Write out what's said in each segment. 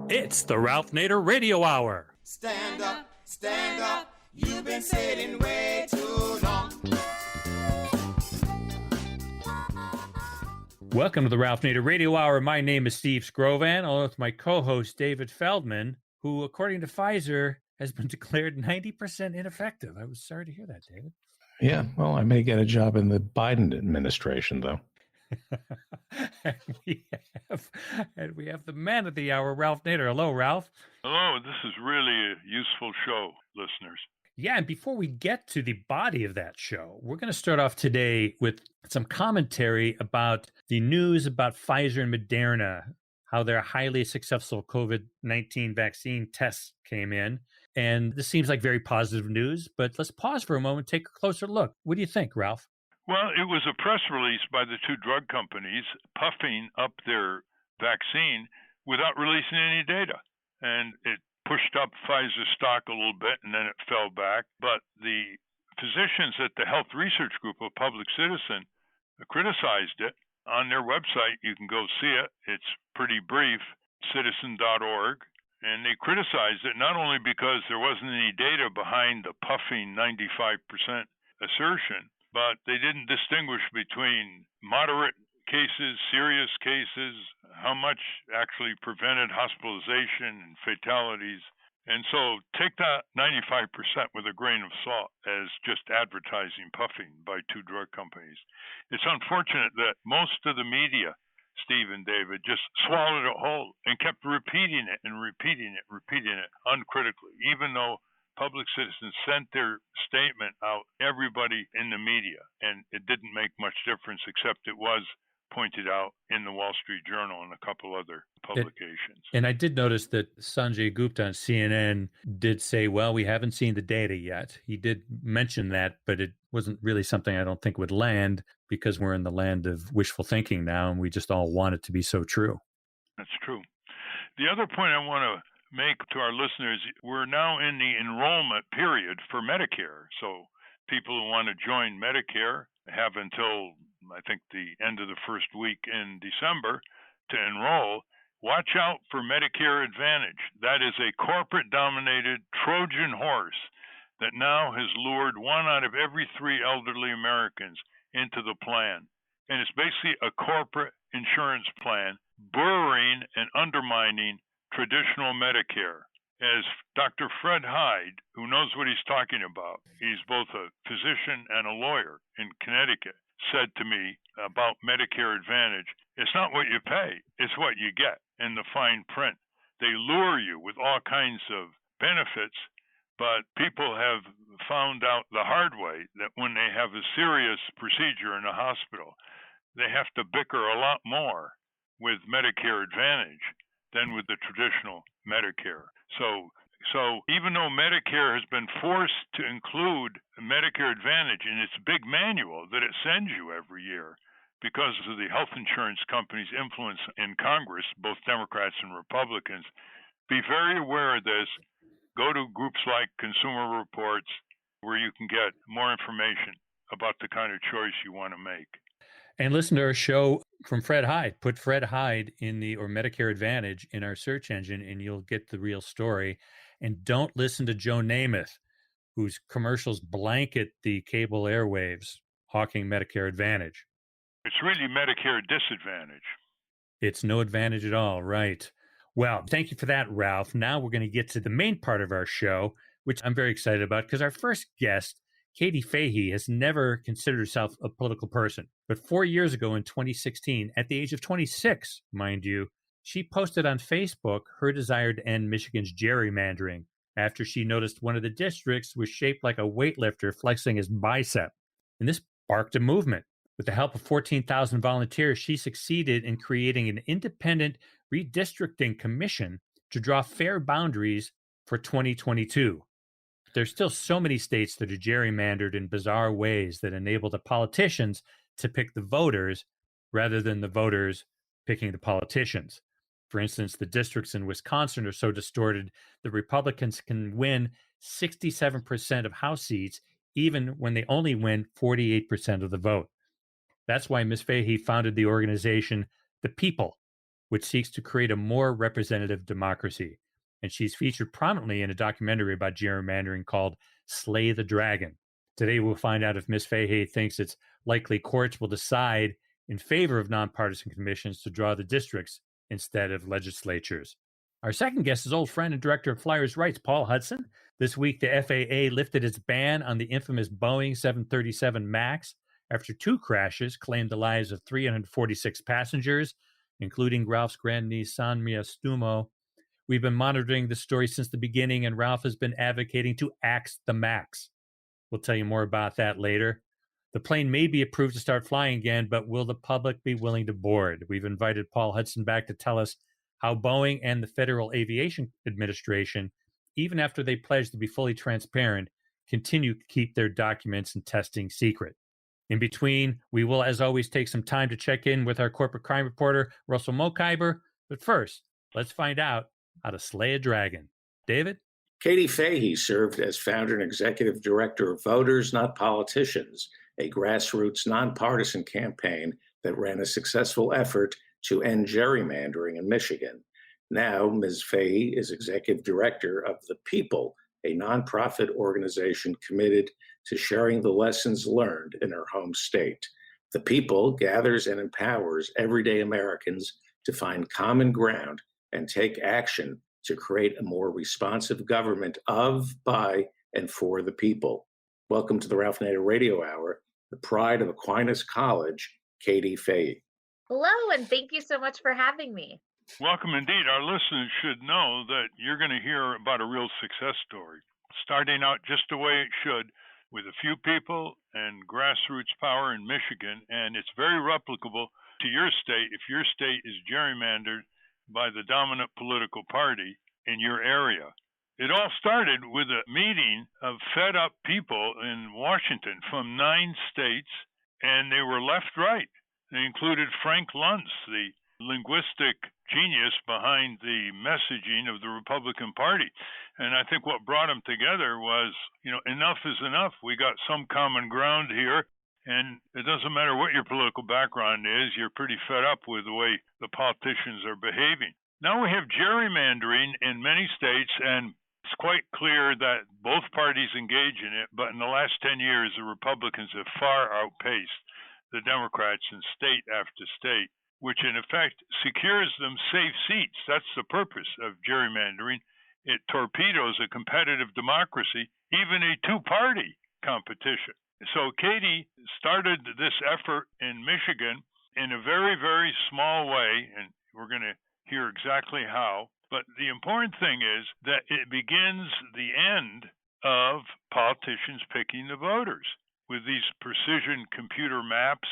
It's the Ralph Nader Radio Hour. Stand up, you've been sitting way too long. Welcome to the Ralph Nader Radio Hour. My name is Steve Scrovan, along with my co-host David Feldman, who, according to Pfizer, has been declared 90% ineffective. I was sorry to hear that, David. Yeah, well, I may get a job in the Biden administration, though. and we have the man of the hour, Ralph Nader. Hello, Ralph. Hello, this is really a useful show, listeners. Yeah, and before we get to the body of that show, we're going to start off today with some commentary about the news about Pfizer and Moderna, how their highly successful COVID-19 vaccine tests came in. And this seems like very positive news, but let's pause for a moment, take a closer look. What do you think, Ralph? Well, it was a press release by the two drug companies puffing up their vaccine without releasing any data. And it pushed up Pfizer's stock a little bit, and then it fell back. But the physicians at the Health Research Group of Public Citizen criticized it. On their website, you can go see it. It's pretty brief, citizen.org. And they criticized it not only because there wasn't any data behind the puffing 95% assertion, but they didn't distinguish between moderate cases, serious cases, how much actually prevented hospitalization and fatalities. And so take that 95% with a grain of salt as just advertising puffing by two drug companies. It's unfortunate that most of the media, Steve and David, just swallowed it whole and kept repeating it uncritically, even though Public Citizens sent their statement out, everybody in the media, and it didn't make much difference except it was pointed out in the Wall Street Journal and a couple other publications. And I did notice that Sanjay Gupta on CNN did say, well, we haven't seen the data yet. He did mention that, but it wasn't really something I don't think would land because we're in the land of wishful thinking now, and we just all want it to be so true. That's true. The other point I want to make to our listeners, we're now in the enrollment period for Medicare. So people who want to join Medicare have until, I think, the end of the first week in December to enroll. Watch out for Medicare Advantage. That is a corporate-dominated Trojan horse that now has lured 1 out of every 3 elderly Americans into the plan. And it's basically a corporate insurance plan burying and undermining traditional Medicare. As Dr. Fred Hyde, who knows what he's talking about, he's both a physician and a lawyer in Connecticut, said to me about Medicare Advantage, it's not what you pay, it's what you get in the fine print. They lure you with all kinds of benefits, but people have found out the hard way that when they have a serious procedure in a hospital, they have to bicker a lot more with Medicare Advantage than with the traditional Medicare. So even though Medicare has been forced to include Medicare Advantage in its big manual that it sends you every year because of the health insurance companies' influence in Congress, both Democrats and Republicans, be very aware of this. Go to groups like Consumer Reports where you can get more information about the kind of choice you want to make. And listen to our show from Fred Hyde. Put Fred Hyde or Medicare Advantage in our search engine and you'll get the real story. And don't listen to Joe Namath, whose commercials blanket the cable airwaves hawking Medicare Advantage. It's really Medicare disadvantage. It's no advantage at all, right? Well, thank you for that, Ralph. Now we're going to get to the main part of our show, which I'm very excited about because our first guest, Katie Fahey, has never considered herself a political person. But 4 years ago in 2016, at the age of 26, mind you, she posted on Facebook her desire to end Michigan's gerrymandering after she noticed one of the districts was shaped like a weightlifter flexing his bicep. And this sparked a movement. With the help of 14,000 volunteers, she succeeded in creating an independent Redistricting Commission to draw fair boundaries for 2022. There's still so many states that are gerrymandered in bizarre ways that enable the politicians to pick the voters rather than the voters picking the politicians. For instance, the districts in Wisconsin are so distorted that Republicans can win 67% of House seats even when they only win 48% of the vote. That's why Ms. Fahey founded the organization The People, which seeks to create a more representative democracy. And she's featured prominently in a documentary about gerrymandering called Slay the Dragon. Today, we'll find out if Ms. Fahey thinks it's likely courts will decide in favor of nonpartisan commissions to draw the districts instead of legislatures. Our second guest is old friend and director of Flyers Rights, Paul Hudson. This week, the FAA lifted its ban on the infamous Boeing 737 MAX after two crashes claimed the lives of 346 passengers, including Ralph's grandniece, Sanmia Stumo. We've been monitoring this story since the beginning, and Ralph has been advocating to axe the MAX. We'll tell you more about that later. The plane may be approved to start flying again, but will the public be willing to board? We've invited Paul Hudson back to tell us how Boeing and the Federal Aviation Administration, even after they pledged to be fully transparent, continue to keep their documents and testing secret. In between, we will, as always, take some time to check in with our corporate crime reporter, Russell Mokhiber. But first, let's find out how to slay a dragon. David? Katie Fahey served as founder and executive director of Voters Not Politicians, a grassroots nonpartisan campaign that ran a successful effort to end gerrymandering in Michigan. Now, Ms. Fahey is executive director of The People, a nonprofit organization committed to sharing the lessons learned in her home state. The People gathers and empowers everyday Americans to find common ground and take action to create a more responsive government of, by, and for the people. Welcome to the Ralph Nader Radio Hour, the pride of Aquinas College, Katie Fahey. Hello, and thank you so much for having me. Welcome indeed. Our listeners should know that you're going to hear about a real success story, starting out just the way it should, with a few people and grassroots power in Michigan, and it's very replicable to your state if your state is gerrymandered by the dominant political party in your area. It all started with a meeting of fed up people in Washington from 9 states, and they were left-right. They included Frank Luntz, the linguistic genius behind the messaging of the Republican Party. And I think what brought them together was, enough is enough. We got some common ground here. And it doesn't matter what your political background is, you're pretty fed up with the way the politicians are behaving. Now we have gerrymandering in many states, and it's quite clear that both parties engage in it, but in the last 10 years, the Republicans have far outpaced the Democrats in state after state, which in effect secures them safe seats. That's the purpose of gerrymandering. It torpedoes a competitive democracy, even a two-party competition. So Katie started this effort in Michigan in a very, very small way, and we're going to hear exactly how. But the important thing is that it begins the end of politicians picking the voters with these precision computer maps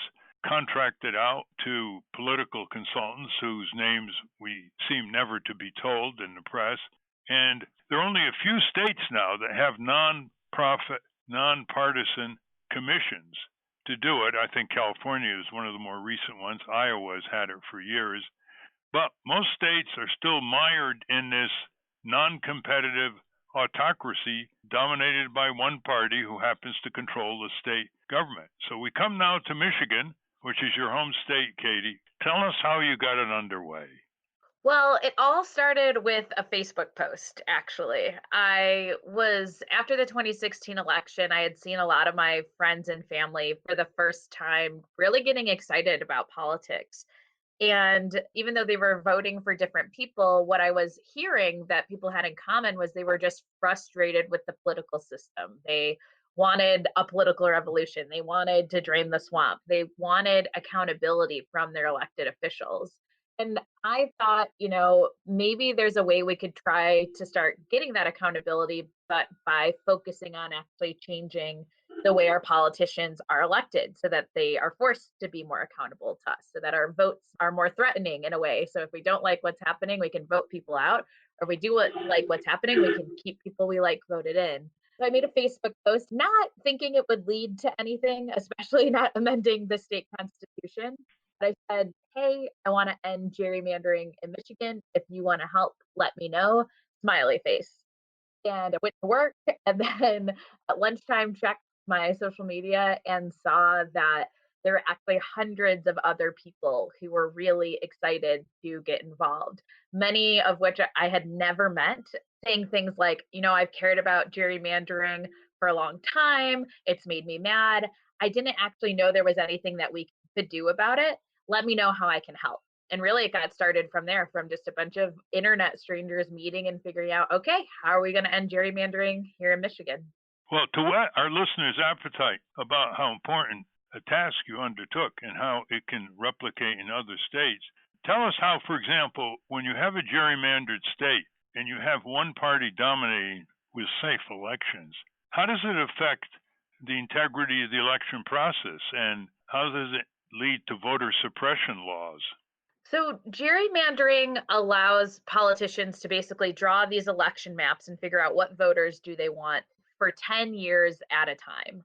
contracted out to political consultants whose names we seem never to be told in the press. And there are only a few states now that have non-profit, nonpartisan commissions to do it. I think California is one of the more recent ones. Iowa has had it for years. But most states are still mired in this non-competitive autocracy dominated by one party who happens to control the state government. So we come now to Michigan, which is your home state, Katie. Tell us how you got it underway. Well, it all started with a Facebook post, actually. After the 2016 election, I had seen a lot of my friends and family for the first time really getting excited about politics. And even though they were voting for different people, what I was hearing that people had in common was they were just frustrated with the political system. They wanted a political revolution. They wanted to drain the swamp. They wanted accountability from their elected officials. And I thought, maybe there's a way we could try to start getting that accountability, but by focusing on actually changing the way our politicians are elected so that they are forced to be more accountable to us, so that our votes are more threatening in a way. So if we don't like what's happening, we can vote people out. Or if we do like what's happening, we can keep people we like voted in. So I made a Facebook post, not thinking it would lead to anything, especially not amending the state constitution. But I said, hey, I want to end gerrymandering in Michigan. If you want to help, let me know. Smiley face. And I went to work, and then at lunchtime checked my social media and saw that there were actually hundreds of other people who were really excited to get involved, many of which I had never met, saying things like, I've cared about gerrymandering for a long time. It's made me mad. I didn't actually know there was anything that we could do about it. Let me know how I can help. And really, it got started from there, from just a bunch of internet strangers meeting and figuring out, okay, how are we going to end gerrymandering here in Michigan? Well, to whet our listeners' appetite about how important a task you undertook and how it can replicate in other states, tell us how, for example, when you have a gerrymandered state and you have one party dominating with safe elections, how does it affect the integrity of the election process, and how does it lead to voter suppression laws? So, gerrymandering allows politicians to basically draw these election maps and figure out what voters do they want for 10 years at a time.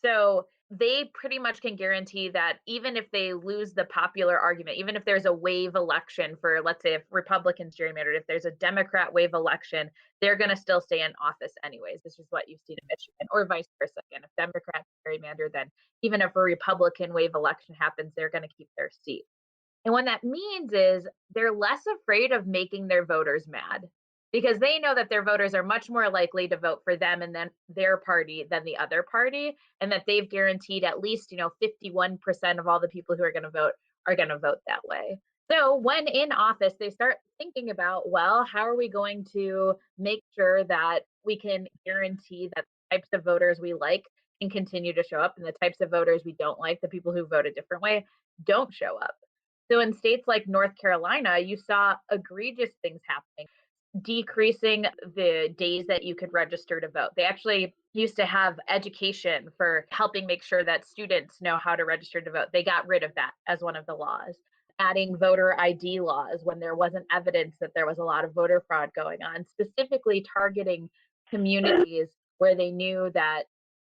So, they pretty much can guarantee that even if they lose the popular argument, even if there's a wave election for, let's say, if Republicans gerrymandered, if there's a Democrat wave election, they're going to still stay in office anyways. This is what you've seen in Michigan, or vice versa. Again, if Democrats gerrymander, then even if a Republican wave election happens, they're going to keep their seat. And what that means is they're less afraid of making their voters mad, because they know that their voters are much more likely to vote for them and then their party than the other party, and that they've guaranteed at least, 51% of all the people who are going to vote that way. So when in office, they start thinking about, well, how are we going to make sure that we can guarantee that the types of voters we like can continue to show up, and the types of voters we don't like, the people who vote a different way, don't show up. So in states like North Carolina, you saw egregious things happening, decreasing the days that you could register to vote. They actually used to have education for helping make sure that students know how to register to vote. They got rid of that as one of the laws. Adding voter ID laws when there wasn't evidence that there was a lot of voter fraud going on, specifically targeting communities where they knew that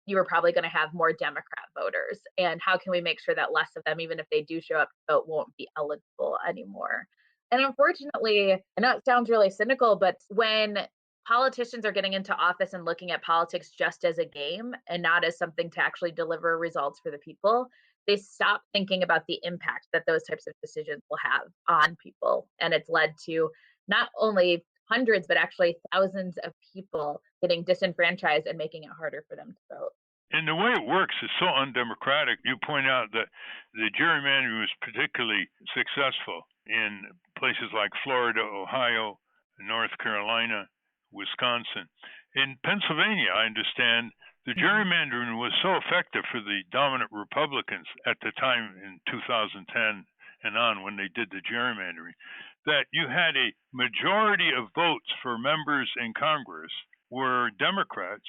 you were probably going to have more Democrat voters. And how can we make sure that less of them, even if they do show up to vote, won't be eligible anymore? And unfortunately, I know it sounds really cynical, but when politicians are getting into office and looking at politics just as a game and not as something to actually deliver results for the people, they stop thinking about the impact that those types of decisions will have on people. And it's led to not only hundreds, but actually thousands of people getting disenfranchised and making it harder for them to vote. And the way it works is so undemocratic. You point out that the gerrymandering was particularly successful in places like Florida, Ohio, North Carolina, Wisconsin. In Pennsylvania, I understand the gerrymandering was so effective for the dominant Republicans at the time in 2010 and on when they did the gerrymandering, that you had a majority of votes for members in Congress were Democrats,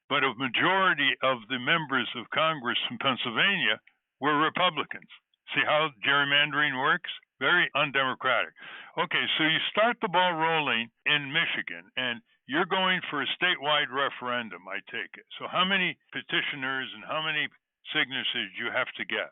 but a majority of the members of Congress from Pennsylvania were Republicans. See how gerrymandering works? Very undemocratic. Okay, so you start the ball rolling in Michigan, and you're going for a statewide referendum, I take it. So how many petitioners and how many signatures do you have to get?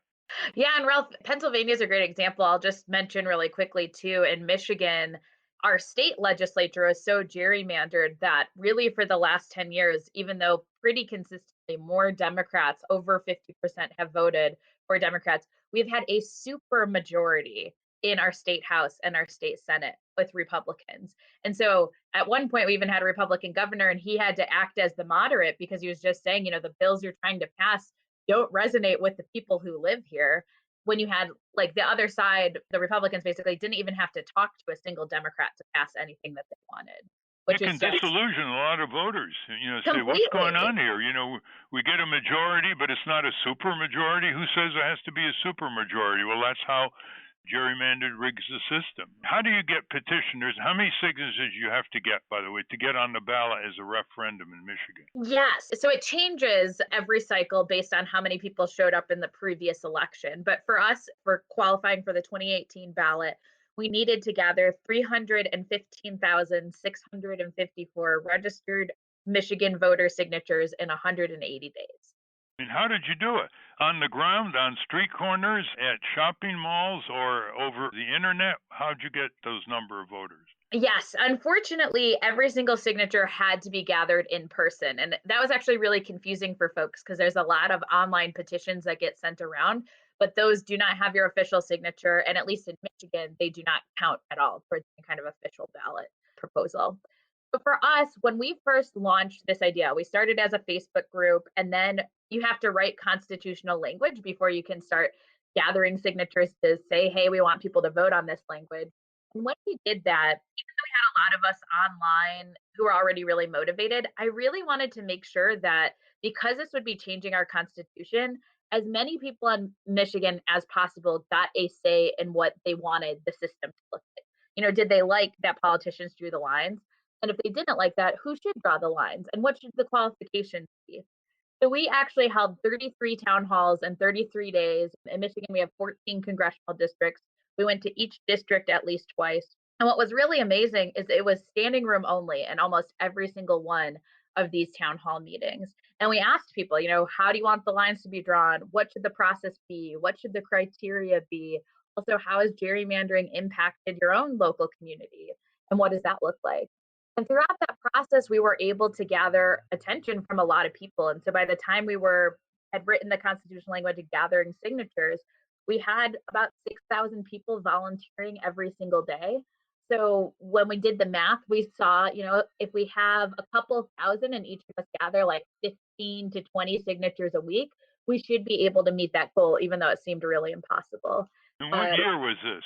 Yeah, and Ralph, Pennsylvania is a great example. I'll just mention really quickly too, in Michigan, our state legislature is so gerrymandered that really for the last 10 years, even though pretty consistently more Democrats, over 50% have voted for Democrats, we've had a super majority in our state house and our state senate with Republicans. And so at one point we even had a Republican governor, and he had to act as the moderate because he was just saying, the bills you're trying to pass don't resonate with the people who live here. When you had like the other side, the Republicans basically didn't even have to talk to a single Democrat to pass anything that they wanted. It can disillusion a lot of voters. Say, what's going on here? We get a majority, but it's not a super majority. Who says it has to be a super majority? Well, that's how gerrymandered rigs the system. How do you get petitioners? How many signatures do you have to get, by the way, to get on the ballot as a referendum in Michigan? Yes. So it changes every cycle based on how many people showed up in the previous election. But for us, for qualifying for the 2018 ballot, we needed to gather 315,654 registered Michigan voter signatures in 180 days. And how did you do it? On the ground, on street corners, at shopping malls, or over the internet? How'd you get those number of voters? Yes, unfortunately, every single signature had to be gathered in person. And that was actually really confusing for folks because there's a lot of online petitions that get sent around. but those do not have your official signature. And at least in Michigan, they do not count at all towards any kind of official ballot proposal. But for us, when we first launched this idea, we started as a Facebook group, and then you have to write constitutional language before you can start gathering signatures to say, hey, we want people to vote on this language. And when we did that, even though we had a lot of us online who were already really motivated, I really wanted to make sure that because this would be changing our constitution, as many people in Michigan as possible got a say in what they wanted the system to look like. Did they like that politicians drew the lines? And if they didn't like that, who should draw the lines? And what should the qualifications be? So we actually held 33 town halls in 33 days. In Michigan, we have 14 congressional districts. We went to each district at least twice. And what was really amazing is it was standing room only in almost every single one of these town hall meetings. And we asked people, how do you want the lines to be drawn? What should the process be? What should the criteria be? Also, how has gerrymandering impacted your own local community? And what does that look like? And throughout that process, we were able to gather attention from a lot of people. And so by the time had written the constitutional language and gathering signatures, we had about 6,000 people volunteering every single day. So when we did the math, we saw, if we have a couple thousand and each of us gather like 15 to 20 signatures a week, we should be able to meet that goal, even though it seemed really impossible. And what year was this?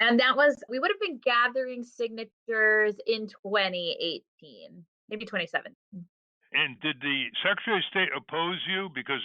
And we would have been gathering signatures in 2018, maybe 2017. And did the Secretary of State oppose you? Because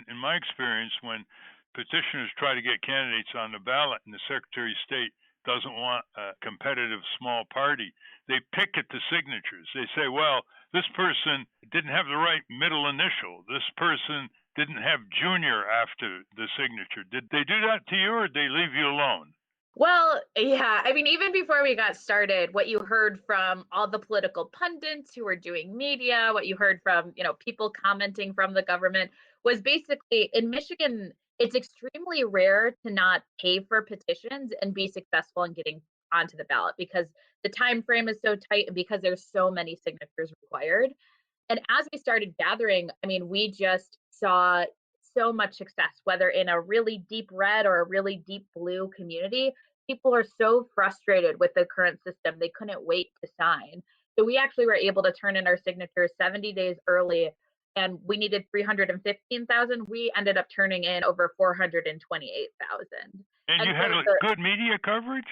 in my experience, when petitioners try to get candidates on the ballot and the Secretary of State doesn't want a competitive small party, they pick at the signatures. They say, well, this person didn't have the right middle initial. This person didn't have junior after the signature. Did they do that to you, or did they leave you alone? Well, yeah. I mean, even before we got started, what you heard from all the political pundits who were doing media, what you heard from, people commenting from the government was basically in Michigan, it's extremely rare to not pay for petitions and be successful in getting onto the ballot because the time frame is so tight and because there's so many signatures required. And as we started gathering, I mean, we just saw so much success, whether in a really deep red or a really deep blue community. People are so frustrated with the current system, they couldn't wait to sign. So we actually were able to turn in our signatures 70 days early, and we needed 315,000. We ended up turning in over 428,000. And you had good media coverage?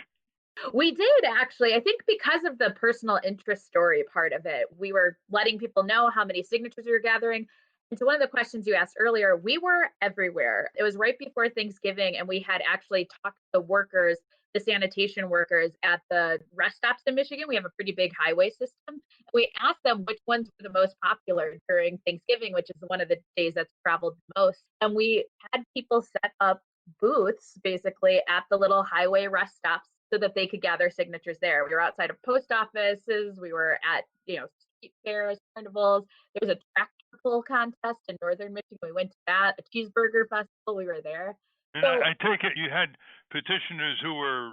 We did, actually. I think because of the personal interest story part of it, we were letting people know how many signatures we were gathering. And so one of the questions you asked earlier, we were everywhere. It was right before Thanksgiving, and we had actually talked to the workers, the sanitation workers at the rest stops in Michigan. We have a pretty big highway system. We asked them which ones were the most popular during Thanksgiving, which is one of the days that's traveled the most. And we had people set up booths basically at the little highway rest stops so that they could gather signatures there. We were outside of post offices. We were at, street fairs, carnivals. There was a tractor pull contest in northern Michigan. We went to that. A cheeseburger festival. We were there. And so, I take it you had petitioners who were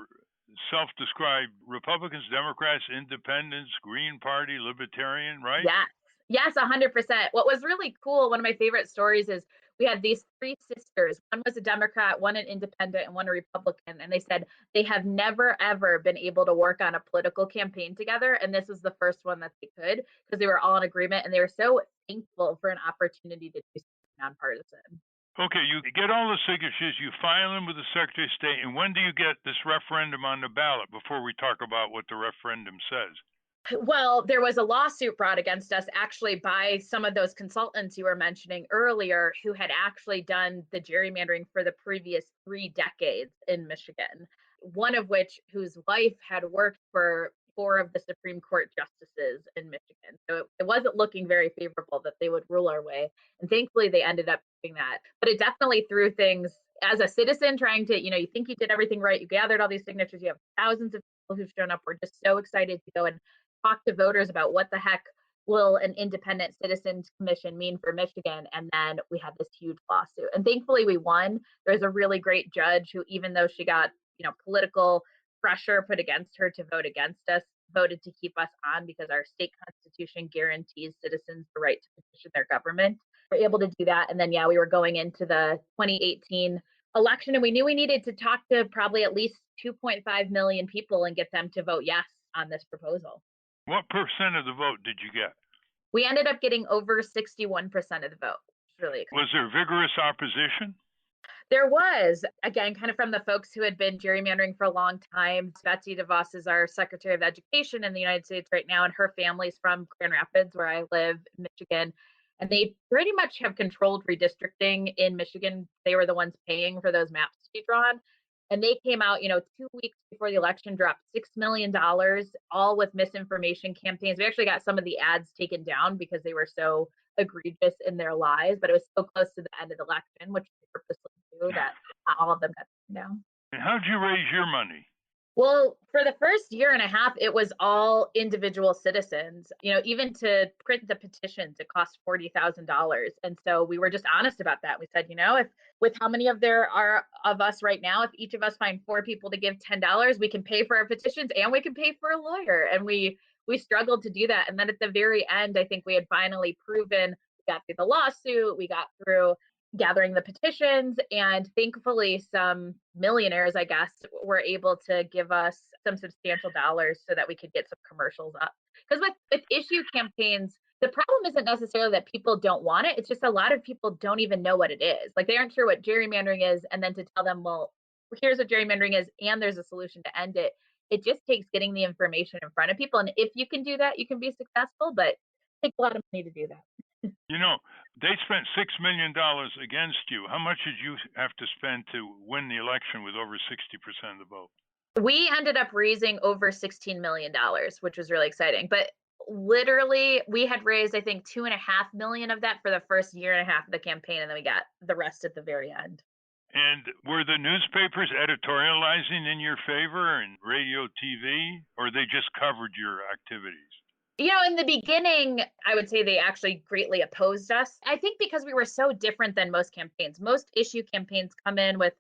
self-described Republicans, Democrats, Independents, Green Party, Libertarian, right? Yes, 100%. What was really cool, one of my favorite stories is we had these three sisters. One was a Democrat, one an independent, and one a Republican. And they said they have never, ever been able to work on a political campaign together. And this was the first one that they could because they were all in agreement. And they were so thankful for an opportunity to do something nonpartisan. Okay, you get all the signatures, you file them with the Secretary of State, and when do you get this referendum on the ballot before we talk about what the referendum says? Well, there was a lawsuit brought against us actually by some of those consultants you were mentioning earlier who had actually done the gerrymandering for the previous 3 decades in Michigan, one of which whose wife had worked for 4 of the Supreme Court justices in Michigan. So it wasn't looking very favorable that they would rule our way. And thankfully, they ended up doing that. But it definitely threw things as a citizen trying to, you think you did everything right. You gathered all these signatures. You have thousands of people who've shown up. We're just so excited to go and talk to voters about what the heck will an independent citizens commission mean for Michigan. And then we had this huge lawsuit. And thankfully, we won. There's a really great judge who, even though she got, political pressure put against her to vote against us, voted to keep us on because our state constitution guarantees citizens the right to petition their government. We're able to do that. And then, we were going into the 2018 election, and we knew we needed to talk to probably at least 2.5 million people and get them to vote yes on this proposal. What percent of the vote did you get? We ended up getting over 61% of the vote. Really exciting. Was there vigorous opposition? There was, again, kind of from the folks who had been gerrymandering for a long time. Betsy DeVos is our Secretary of Education in the United States right now, and her family's from Grand Rapids, where I live in Michigan. And they pretty much have controlled redistricting in Michigan. They were the ones paying for those maps to be drawn. And they came out, 2 weeks before the election, dropped $6 million, all with misinformation campaigns. We actually got some of the ads taken down because they were so egregious in their lies, but it was so close to the end of the election, which we purposely do, that not all of them got taken down. And how'd you raise your money? Well, for the first year and a half, it was all individual citizens. Even to print the petitions, it cost $40,000. And so we were just honest about that. We said, if with how many of there are of us right now, if each of us find 4 people to give $10, we can pay for our petitions and we can pay for a lawyer. And we struggled to do that. And then at the very end, I think we had finally proven, we got through the lawsuit, we got through gathering the petitions, and thankfully some millionaires, I guess, were able to give us some substantial dollars so that we could get some commercials up. Because with issue campaigns, the problem isn't necessarily that people don't want it. It's just a lot of people don't even know what it is. Like, they aren't sure what gerrymandering is, and then to tell them, well, here's what gerrymandering is and there's a solution to end it. It just takes getting the information in front of people. And if you can do that, you can be successful, but it takes a lot of money to do that. They spent $6 million against you. How much did you have to spend to win the election with over 60% of the vote? We ended up raising over $16 million, which was really exciting. But literally, we had raised, I think, $2.5 million of that for the first year and a half of the campaign, and then we got the rest at the very end. And were the newspapers editorializing in your favor, and radio, TV, or they just covered your activities? In the beginning, I would say they actually greatly opposed us. I think because we were so different than most campaigns. Most issue campaigns come in with,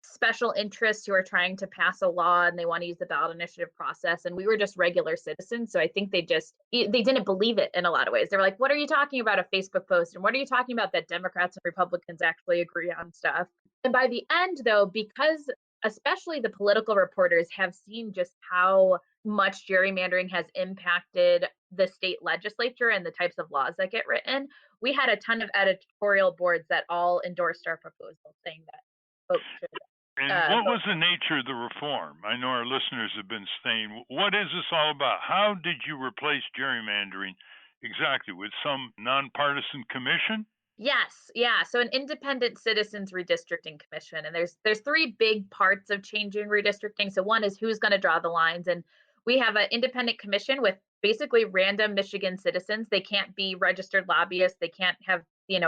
special interests who are trying to pass a law and they want to use the ballot initiative process. And we were just regular citizens. So I think they didn't believe it in a lot of ways. They were like, what are you talking about, a Facebook post? And what are you talking about that Democrats and Republicans actually agree on stuff? And by the end, though, because especially the political reporters have seen just how much gerrymandering has impacted the state legislature and the types of laws that get written, we had a ton of editorial boards that all endorsed our proposal, saying that folks should. And what was the nature of the reform? I know our listeners have been saying, what is this all about? How did you replace gerrymandering exactly? With some nonpartisan commission? Yes. Yeah. So an independent citizens redistricting commission. And there's 3 big parts of changing redistricting. So one is who's going to draw the lines. And we have an independent commission with basically random Michigan citizens. They can't be registered lobbyists. They can't have,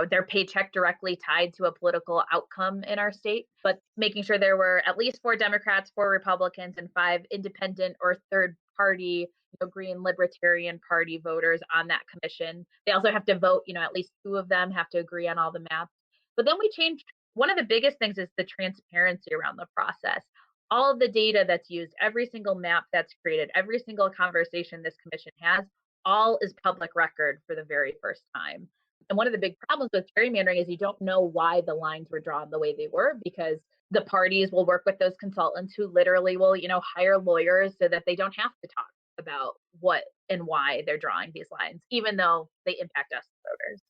their paycheck directly tied to a political outcome in our state, but making sure there were at least 4 Democrats, 4 Republicans, and 5 independent or third party, Green Libertarian Party voters on that commission. They also have to vote, at least 2 of them have to agree on all the maps. But then we changed. One of the biggest things is the transparency around the process. All of the data that's used, every single map that's created, every single conversation this commission has, all is public record for the very first time. And one of the big problems with gerrymandering is you don't know why the lines were drawn the way they were, because the parties will work with those consultants who literally will, hire lawyers so that they don't have to talk about what and why they're drawing these lines, even though they impact us voters.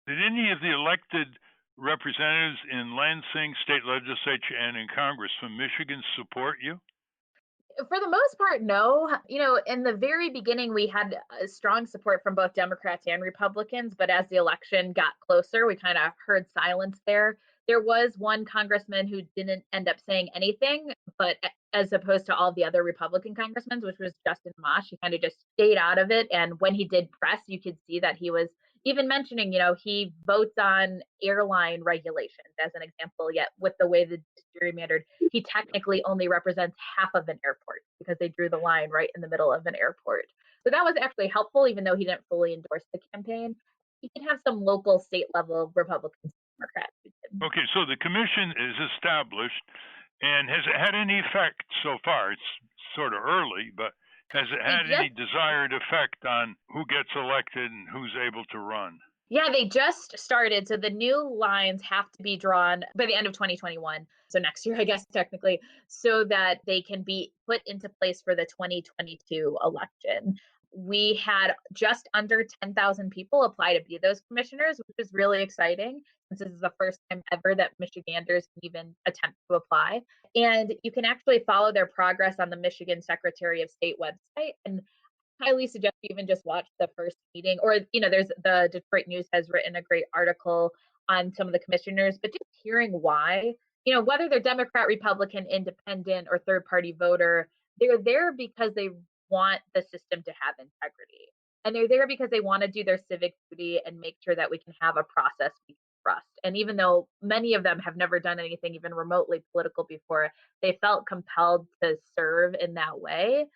Did any of the elected representatives in Lansing state legislature and in Congress from Michigan support you? For the most part, no. In the very beginning, we had strong support from both Democrats and Republicans, but as the election got closer, we kind of heard silence there. There was one congressman who didn't end up saying anything, but as opposed to all the other Republican congressmen, which was Justin Amash, he kind of just stayed out of it. And when he did press, you could see that he was even mentioning, he votes on airline regulations as an example, yet with the way the gerrymandered, he technically only represents half of an airport because they drew the line right in the middle of an airport. So that was actually helpful, even though he didn't fully endorse the campaign. He did have some local state level Republicans and Democrats who did. Okay, so the commission is established, and has it had any effect so far? It's sort of early, but has it had any desired effect on who gets elected and who's able to run? Yeah, they just started. So the new lines have to be drawn by the end of 2021. So next year, I guess, technically, so that they can be put into place for the 2022 election. We had just under 10,000 people apply to be those commissioners, which is really exciting since this is the first time ever that Michiganders can even attempt to apply. And you can actually follow their progress on the Michigan Secretary of State website. And highly suggest you even just watch the first meeting, or there's the Detroit News has written a great article on some of the commissioners, but just hearing why, whether they're Democrat, Republican, independent, or third party voter, they're there because they want the system to have integrity, and they're there because they want to do their civic duty and make sure that we can have a process we can trust. And even though many of them have never done anything even remotely political before, they felt compelled to serve in that way.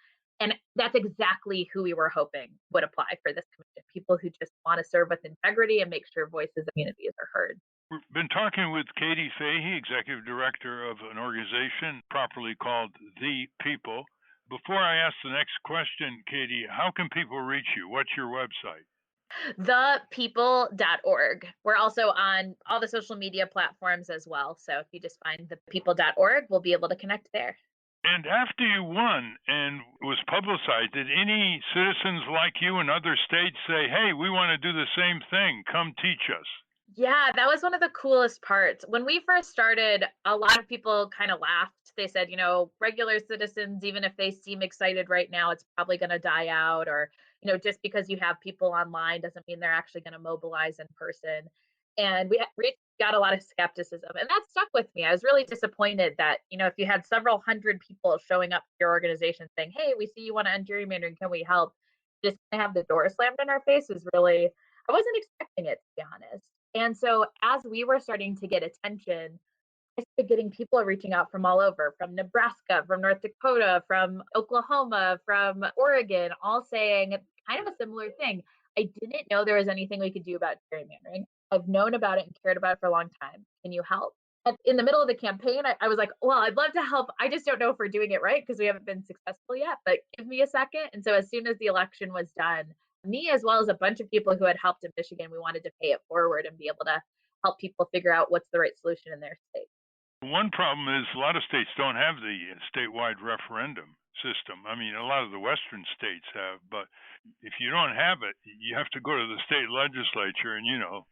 And that's exactly who we were hoping would apply for this commission, people who just want to serve with integrity and make sure voices of communities are heard. We've been talking with Katie Fahey, Executive Director of an organization properly called The People. Before I ask the next question, Katie, how can people reach you? What's your website? Thepeople.org. We're also on all the social media platforms as well. So if you just find thepeople.org, we'll be able to connect there. And after you won and was publicized, did any citizens like you in other states say, hey, we want to do the same thing, come teach us? Yeah, that was one of the coolest parts. When we first started, a lot of people kind of laughed. They said, regular citizens, even if they seem excited right now, it's probably going to die out. Or, just because you have people online doesn't mean they're actually going to mobilize in person. And we got a lot of skepticism, and that stuck with me. I was really disappointed that, if you had several hundred people showing up to your organization saying, hey, we see you want to end gerrymandering, can we help? Just to have the door slammed in our face was really, I wasn't expecting it, to be honest. And so as we were starting to get attention, I started getting people reaching out from all over, from Nebraska, from North Dakota, from Oklahoma, from Oregon, all saying kind of a similar thing. I didn't know there was anything we could do about gerrymandering. I've known about it and cared about it for a long time. Can you help? And in the middle of the campaign, I was like, well, I'd love to help. I just don't know if we're doing it right because we haven't been successful yet, but give me a second. And so as soon as the election was done, me as well as a bunch of people who had helped in Michigan, we wanted to pay it forward and be able to help people figure out what's the right solution in their state. One problem is a lot of states don't have the statewide referendum system. I mean, a lot of the Western states have, but if you don't have it, you have to go to the state legislature and,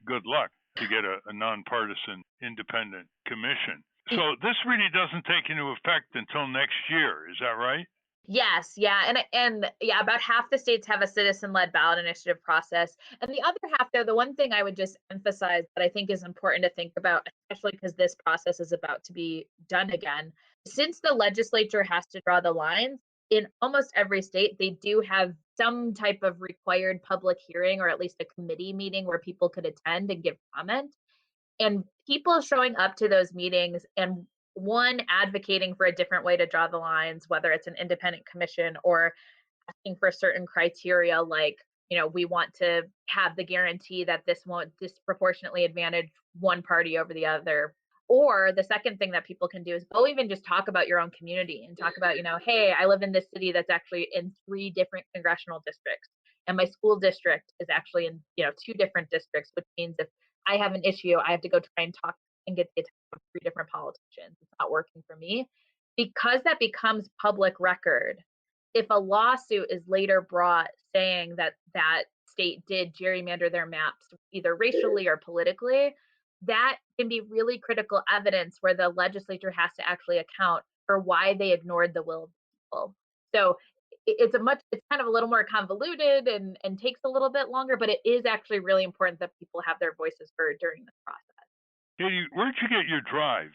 good luck to get a nonpartisan independent commission. So this really doesn't take into effect until next year. Is that right? Yes, yeah, and yeah, about half the states have a citizen-led ballot initiative process, and the other half, though, the one thing I would just emphasize that I think is important to think about, especially because this process is about to be done again, since the legislature has to draw the lines, in almost every state, they do have some type of required public hearing or at least a committee meeting where people could attend and give comment. And people showing up to those meetings and one advocating for a different way to draw the lines, whether it's an independent commission or asking for certain criteria like, we want to have the guarantee that this won't disproportionately advantage one party over the other. Or the second thing that people can do is go even just talk about your own community and talk about, hey, I live in this city that's actually in 3 different congressional districts. And my school district is actually in, 2 different districts, which means if I have an issue, I have to go try and talk and get the attention of 3 different politicians. It's not working for me. Because that becomes public record, if a lawsuit is later brought saying that that state did gerrymander their maps either racially or politically, that can be really critical evidence where the legislature has to actually account for why they ignored the will of the people. So it's kind of a little more convoluted and takes a little bit longer, but it is actually really important that people have their voices heard during this process. Katie, where'd you get your drive?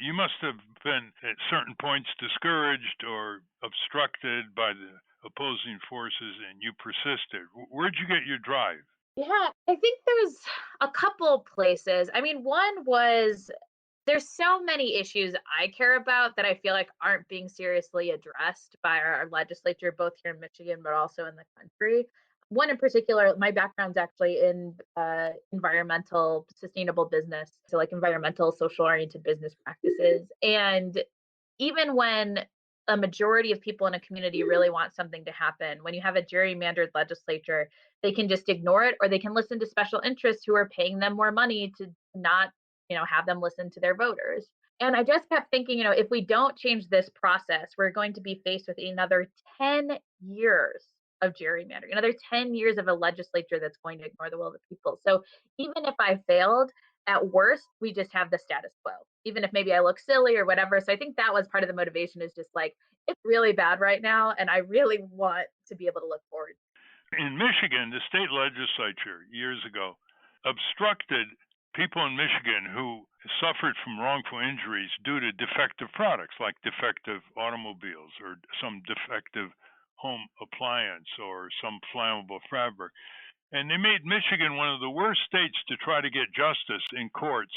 You must have been at certain points discouraged or obstructed by the opposing forces, and you persisted. Where'd you get your drive? Yeah, I think there's a couple places. I mean, one was there's so many issues I care about that I feel like aren't being seriously addressed by our legislature, both here in Michigan, but also in the country. One in particular, my background's actually in environmental sustainable business, so like environmental social oriented business practices. And even when a majority of people in a community really want something to happen. When you have a gerrymandered legislature, they can just ignore it, or they can listen to special interests who are paying them more money to not, have them listen to their voters. And I just kept thinking, if we don't change this process, we're going to be faced with another 10 years of gerrymandering, another 10 years of a legislature that's going to ignore the will of the people. So even if I failed, at worst, we just have the status quo, even if maybe I look silly or whatever. So I think that was part of the motivation, is just like, it's really bad right now, and I really want to be able to look forward. In Michigan, the state legislature years ago obstructed people in Michigan who suffered from wrongful injuries due to defective products, like defective automobiles or some defective home appliance or some flammable fabric. And they made Michigan one of the worst states to try to get justice in courts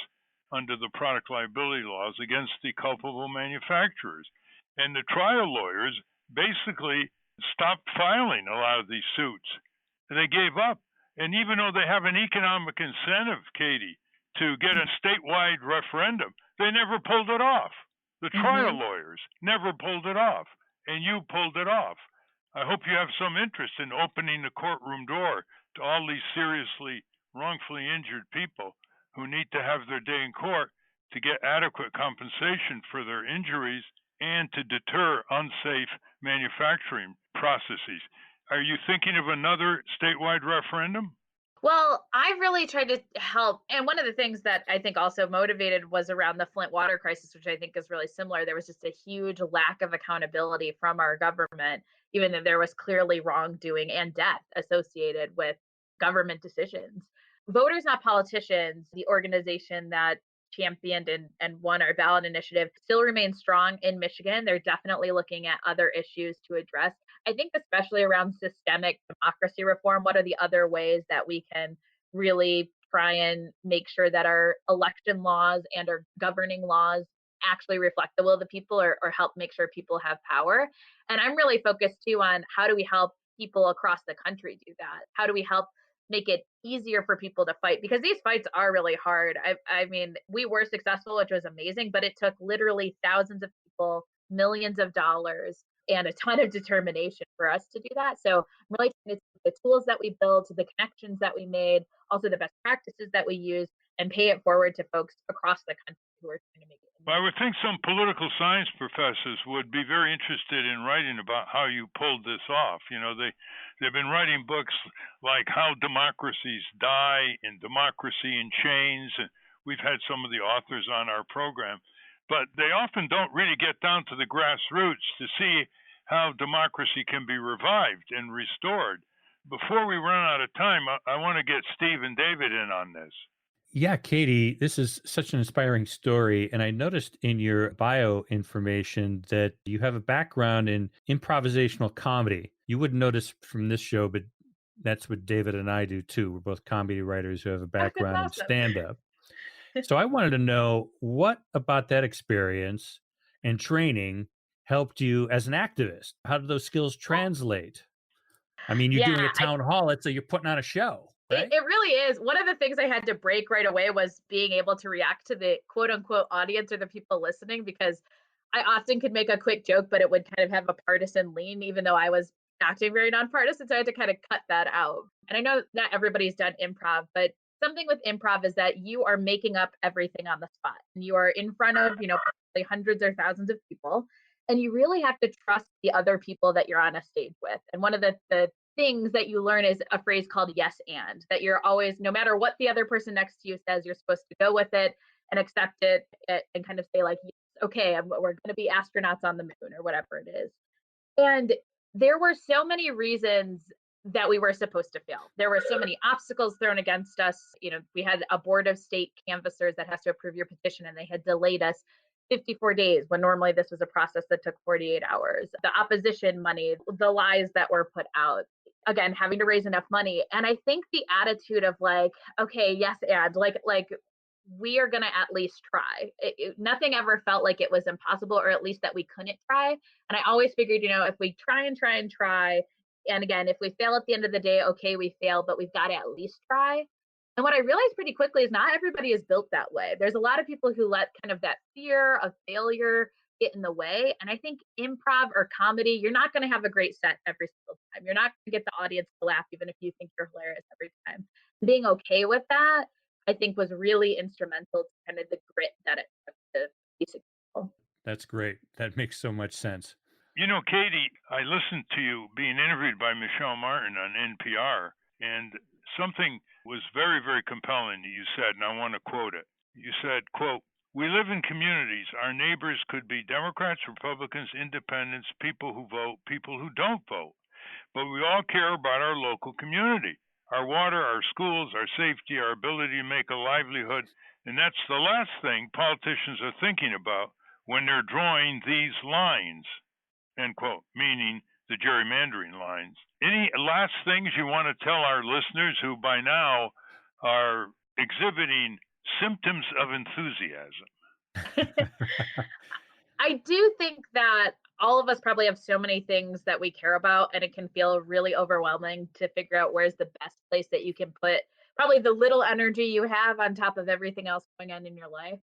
under the product liability laws against the culpable manufacturers. And the trial lawyers basically stopped filing a lot of these suits. They gave up. And even though they have an economic incentive, Katie, to get a statewide referendum, they never pulled it off. The trial lawyers never pulled it off, and you pulled it off. I hope you have some interest in opening the courtroom door to all these seriously wrongfully injured people who need to have their day in court to get adequate compensation for their injuries and to deter unsafe manufacturing processes. Are you thinking of another statewide referendum? Well, I really tried to help. And one of the things that I think also motivated was around the Flint water crisis, which I think is really similar. There was just a huge lack of accountability from our government, even though there was clearly wrongdoing and death associated with government decisions. Voters Not Politicians, the organization that championed and won our ballot initiative, still remains strong in Michigan. They're definitely looking at other issues to address. I think especially around systemic democracy reform, what are the other ways that we can really try and make sure that our election laws and our governing laws actually reflect the will of the people, or help make sure people have power. And I'm really focused too on how do we help people across the country do that? How do we help make it easier for people to fight? Because these fights are really hard. I mean, we were successful, which was amazing, but it took literally thousands of people, millions of dollars, and a ton of determination for us to do that. So I'm really trying to take the tools that we built, the connections that we made, also the best practices that we use, and pay it forward to folks across the country who are trying to make it. Well, I would think some political science professors would be very interested in writing about how you pulled this off. They've been writing books like How Democracies Die and Democracy in Chains, and we've had some of the authors on our program. But they often don't really get down to the grassroots to see how democracy can be revived and restored. Before we run out of time, I want to get Steve and David in on this. Yeah, Katie, this is such an inspiring story. And I noticed in your bio information that you have a background in improvisational comedy. You wouldn't notice from this show, but that's what David and I do too. We're both comedy writers who have a background in stand-up. So I wanted to know, what about that experience and training helped you as an activist? How did those skills translate? I mean, you're doing a town hall, so you're putting on a show. Right? It really is. One of the things I had to break right away was being able to react to the quote unquote audience or the people listening, because I often could make a quick joke, but it would kind of have a partisan lean, even though I was acting very nonpartisan. So I had to kind of cut that out. And I know not everybody's done improv, but something with improv is that you are making up everything on the spot. And you are in front of, probably hundreds or thousands of people. And you really have to trust the other people that you're on a stage with. And one of the things that you learn is a phrase called yes and, that you're always, no matter what the other person next to you says, you're supposed to go with it and accept it and kind of say like, yes, okay, we're going to be astronauts on the moon or whatever it is. And there were so many reasons that we were supposed to fail. There were so many obstacles thrown against us. We had a board of state canvassers that has to approve your petition, and they had delayed us 54 days when normally this was a process that took 48 hours. The opposition money, the lies that were put out, again, having to raise enough money. And I think the attitude of like, okay, yes, and like we are going to at least try. Nothing ever felt like it was impossible, or at least that we couldn't try. And I always figured, if we try and try and try, and again, if we fail at the end of the day, okay, we fail, but we've got to at least try. And what I realized pretty quickly is not everybody is built that way. There's a lot of people who let kind of that fear of failure get in the way. And I think improv or comedy, you're not going to have a great set every single time. You're not going to get the audience to laugh, even if you think you're hilarious every time. Being okay with that, I think, was really instrumental to kind of the grit that it took to be successful. That's great. That makes so much sense. You know, Katie, I listened to you being interviewed by Michelle Martin on NPR, and something was very, very compelling that you said, and I want to quote it. You said, quote, "We live in communities. Our neighbors could be Democrats, Republicans, independents, people who vote, people who don't vote. But we all care about our local community, our water, our schools, our safety, our ability to make a livelihood. And that's the last thing politicians are thinking about when they're drawing these lines," end quote, meaning the gerrymandering lines. Any last things you want to tell our listeners who by now are exhibiting symptoms of enthusiasm? I do think that all of us probably have so many things that we care about, and it can feel really overwhelming to figure out where's the best place that you can put probably the little energy you have on top of everything else going on in your life.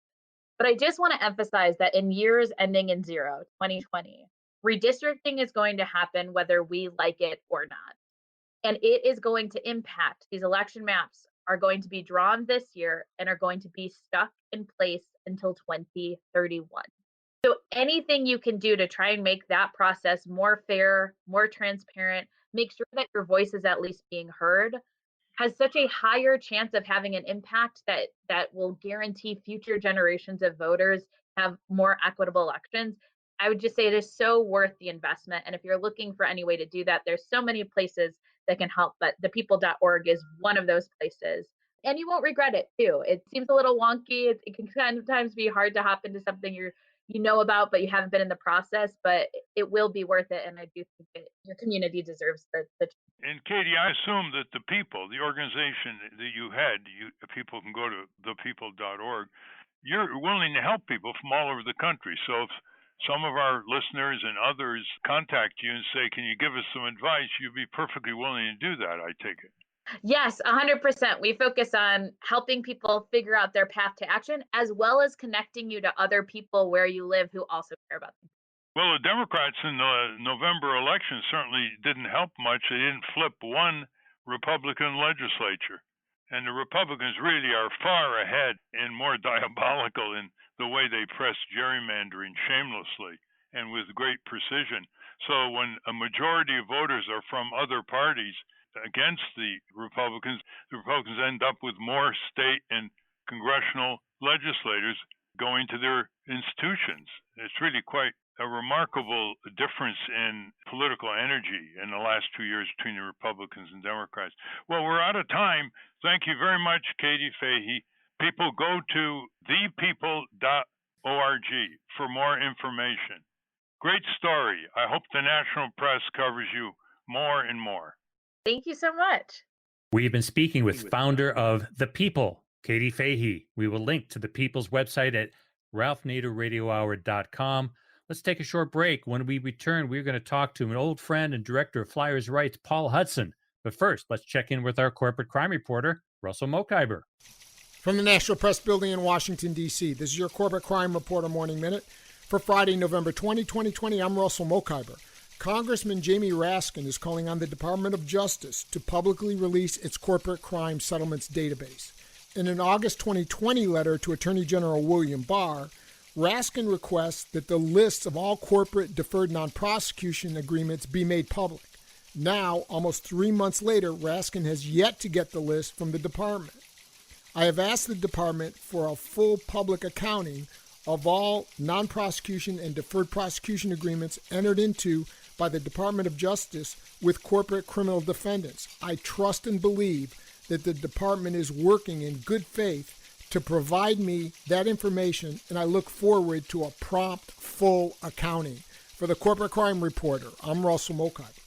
But I just want to emphasize that in years ending in 2020, redistricting is going to happen whether we like it or not. And it is going to impact, these election maps are going to be drawn this year and are going to be stuck in place until 2031. So anything you can do to try and make that process more fair, more transparent, make sure that your voice is at least being heard, has such a higher chance of having an impact that will guarantee future generations of voters have more equitable elections. I would just say it is so worth the investment. And if you're looking for any way to do that, there's so many places that can help, but thepeople.org is one of those places. And you won't regret it too. It seems a little wonky. It can sometimes be hard to hop into something you know about, but you haven't been in the process, but it will be worth it. And I do think that your community deserves the. And Katie, I assume that the people, the organization that you had, people can go to thepeople.org, you're willing to help people from all over the country. So if some of our listeners and others contact you and say, "Can you give us some advice?" you'd be perfectly willing to do that, I take it. Yes, 100%. We focus on helping people figure out their path to action, as well as connecting you to other people where you live who also care about them. Well, the Democrats in the November election certainly didn't help much. They didn't flip one Republican legislature. And the Republicans really are far ahead and more diabolical in the way they press gerrymandering shamelessly and with great precision. So when a majority of voters are from other parties against the Republicans end up with more state and congressional legislators going to their institutions. It's really quite a remarkable difference in political energy in the last 2 years between the Republicans and Democrats. Well, we're out of time. Thank you very much, Katie Fahey. People, go to thepeople.org for more information. Great story. I hope the national press covers you more and more. Thank you so much. We've been speaking with founder of The People, Katie Fahey. We will link to The People's website at ralphnaderradiohour.com. Let's take a short break. When we return, we're going to talk to an old friend and director of Flyers Rights, Paul Hudson. But first, let's check in with our corporate crime reporter, Russell Mokhiber. From the National Press Building in Washington, D.C., this is your Corporate Crime Reporter Morning Minute. For Friday, November 20, 2020, I'm Russell Mokhiber. Congressman Jamie Raskin is calling on the Department of Justice to publicly release its corporate crime settlements database. In an August 2020 letter to Attorney General William Barr, Raskin requests that the lists of all corporate deferred non-prosecution agreements be made public. Now, almost 3 months later, Raskin has yet to get the list from the department. I have asked the department for a full public accounting of all non-prosecution and deferred prosecution agreements entered into by the Department of Justice with corporate criminal defendants. I trust and believe that the department is working in good faith to provide me that information, and I look forward to a prompt, full accounting. For the Corporate Crime Reporter, I'm Russell Mokhiber.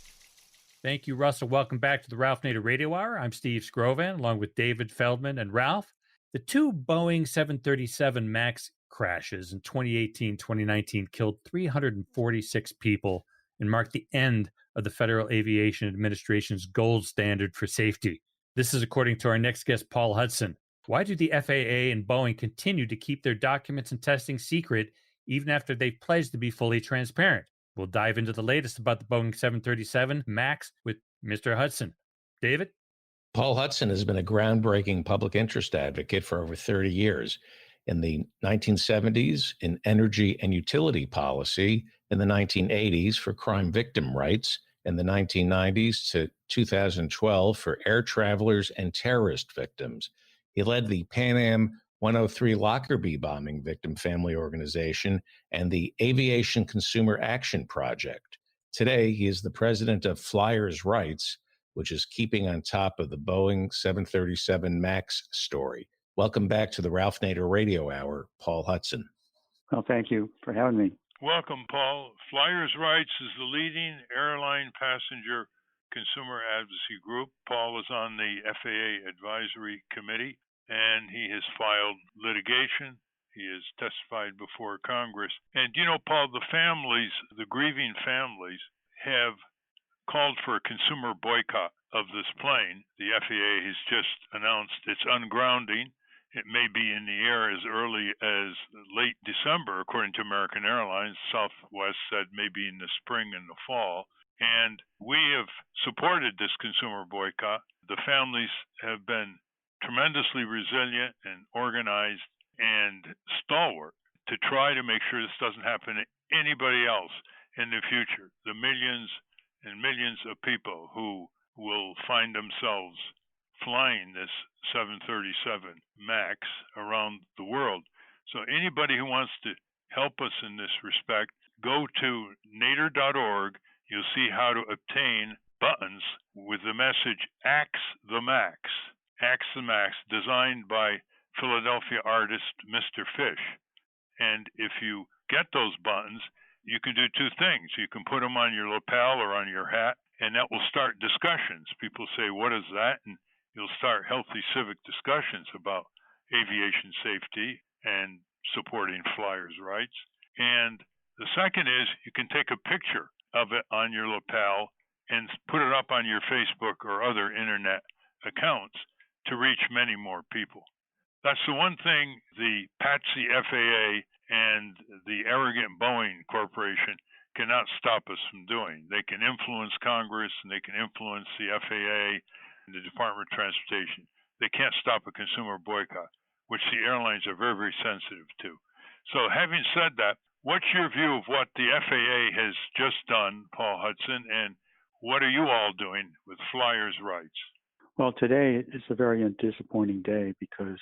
Thank you, Russell. Welcome back to the Ralph Nader Radio Hour. I'm Steve Scrovan, along with David Feldman and Ralph. The two Boeing 737 MAX crashes in 2018-2019 killed 346 people and marked the end of the Federal Aviation Administration's gold standard for safety. This is according to our next guest, Paul Hudson. Why do the FAA and Boeing continue to keep their documents and testing secret, even after they've pledged to be fully transparent. We'll dive into the latest about the Boeing 737 MAX with Mr. Hudson. David? Paul Hudson has been a groundbreaking public interest advocate for over 30 years. In the 1970s, in energy and utility policy, in the 1980s for crime victim rights, in the 1990s to 2012 for air travelers and terrorist victims. He led the Pan Am 103 Lockerbie bombing victim family organization and the Aviation Consumer Action Project. Today, he is the president of Flyers Rights, which is keeping on top of the Boeing 737 MAX story. Welcome back to the Ralph Nader Radio Hour, Paul Hudson. Well, thank you for having me. Welcome, Paul. Flyers Rights is the leading airline passenger consumer advocacy group. Paul is on the FAA Advisory Committee, and he has filed litigation. He has testified before Congress. And, you know, Paul, the families, the grieving families, have called for a consumer boycott of this plane. The FAA has just announced its ungrounding. It may be in the air as early as late December, according to American Airlines. Southwest said maybe in the spring and the fall. And we have supported this consumer boycott. The families have been tremendously resilient and organized and stalwart to try to make sure this doesn't happen to anybody else in the future. The millions and millions of people who will find themselves flying this 737 MAX around the world. So anybody who wants to help us in this respect, go to nader.org. You'll see how to obtain buttons with the message Axe the Max. Axe the Max, designed by Philadelphia artist Mr. Fish. And if you get those buttons, you can do two things. You can put them on your lapel or on your hat, and that will start discussions. People say, what is that? And you'll start healthy civic discussions about aviation safety and supporting flyers' rights. And the second is you can take a picture of it on your lapel and put it up on your Facebook or other internet accounts to reach many more people. That's the one thing the patsy FAA and the arrogant Boeing Corporation cannot stop us from doing. They can influence Congress and they can influence the FAA and the Department of Transportation. They can't stop a consumer boycott, which the airlines are very, very sensitive to. So having said that, what's your view of what the FAA has just done, Paul Hudson, and what are you all doing with flyers' rights? Well, today is a very disappointing day because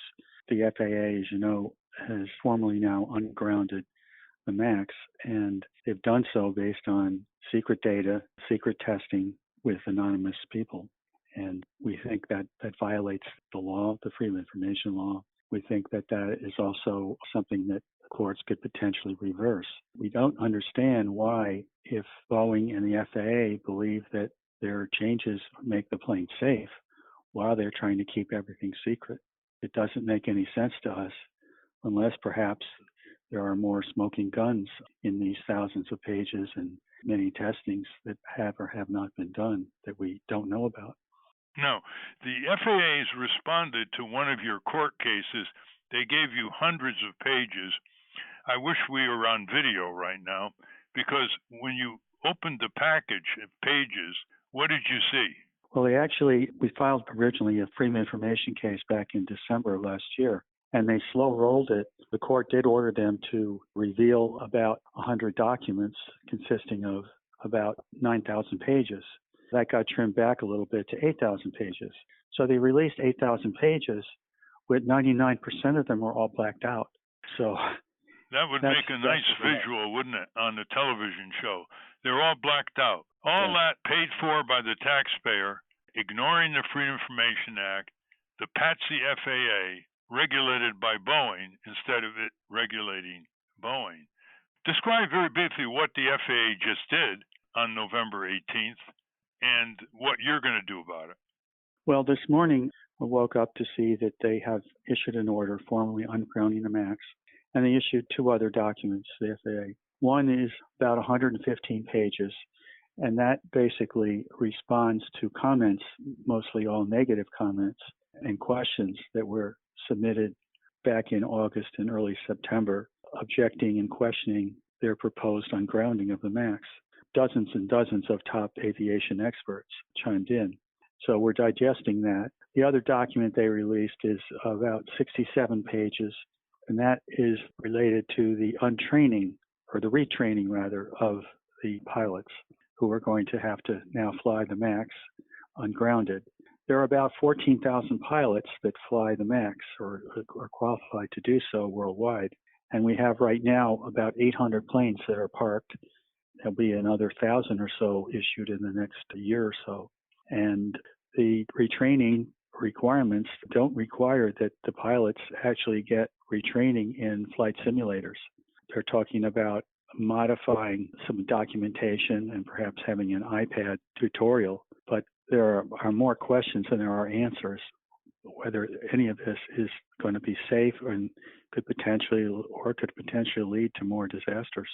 the FAA, as you know, has formally now ungrounded the MAX, and they've done so based on secret data, secret testing with anonymous people. And we think that that violates the law, the Freedom of Information Law. We think that that is also something that the courts could potentially reverse. We don't understand why, if Boeing and the FAA believe that their changes make the plane safe, why they're trying to keep everything secret. It doesn't make any sense to us unless perhaps there are more smoking guns in these thousands of pages and many testings that have or have not been done that we don't know about. No, the FAA has responded to one of your court cases. They gave you hundreds of pages. I wish we were on video right now, because when you opened the package of pages, what did you see? Well, we filed originally a Freedom of Information case back in December of last year, and they slow rolled it. The court did order them to reveal about 100 documents consisting of about 9,000 pages. That got trimmed back a little bit to 8,000 pages. So they released 8,000 pages, with 99% of them were all blacked out. So that would make a nice visual, wouldn't it, on the television show? They're all blacked out. All that paid for by the taxpayer, ignoring the Freedom of Information Act, the patsy FAA, regulated by Boeing instead of it regulating Boeing. Describe very briefly what the FAA just did on November 18th and what you're going to do about it. Well, this morning I woke up to see that they have issued an order formally ungrounding the MAX, and they issued two other documents, the FAA. One is about 115 pages, and that basically responds to comments, mostly all negative comments and questions that were submitted back in August and early September objecting and questioning their proposed ungrounding of the MAX. Dozens and dozens of top aviation experts chimed in. So we're digesting that. The other document they released is about 67 pages, and that is related to the untraining, or the retraining rather, of the pilots who are going to have to now fly the MAX ungrounded. There are about 14,000 pilots that fly the MAX or are qualified to do so worldwide. And we have right now about 800 planes that are parked. There'll be another 1,000 or so issued in the next year or so. And the retraining requirements don't require that the pilots actually get retraining in flight simulators. They're talking about modifying some documentation and perhaps having an iPad tutorial, but there are more questions than there are answers, whether any of this is going to be safe and could potentially lead to more disasters.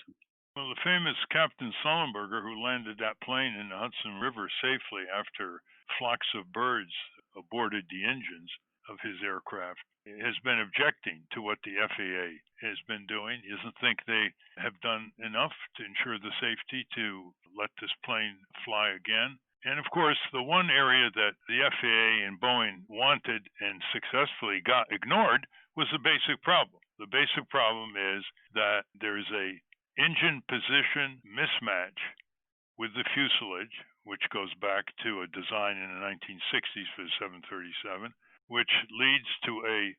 Well, the famous Captain Sullenberger, who landed that plane in the Hudson River safely after flocks of birds aborted the engines of his aircraft, has been objecting to what the FAA has been doing. He doesn't think they have done enough to ensure the safety to let this plane fly again. And of course, the one area that the FAA and Boeing wanted and successfully got ignored was the basic problem. The basic problem is that there's a engine position mismatch with the fuselage, which goes back to a design in the 1960s for the 737, which leads to a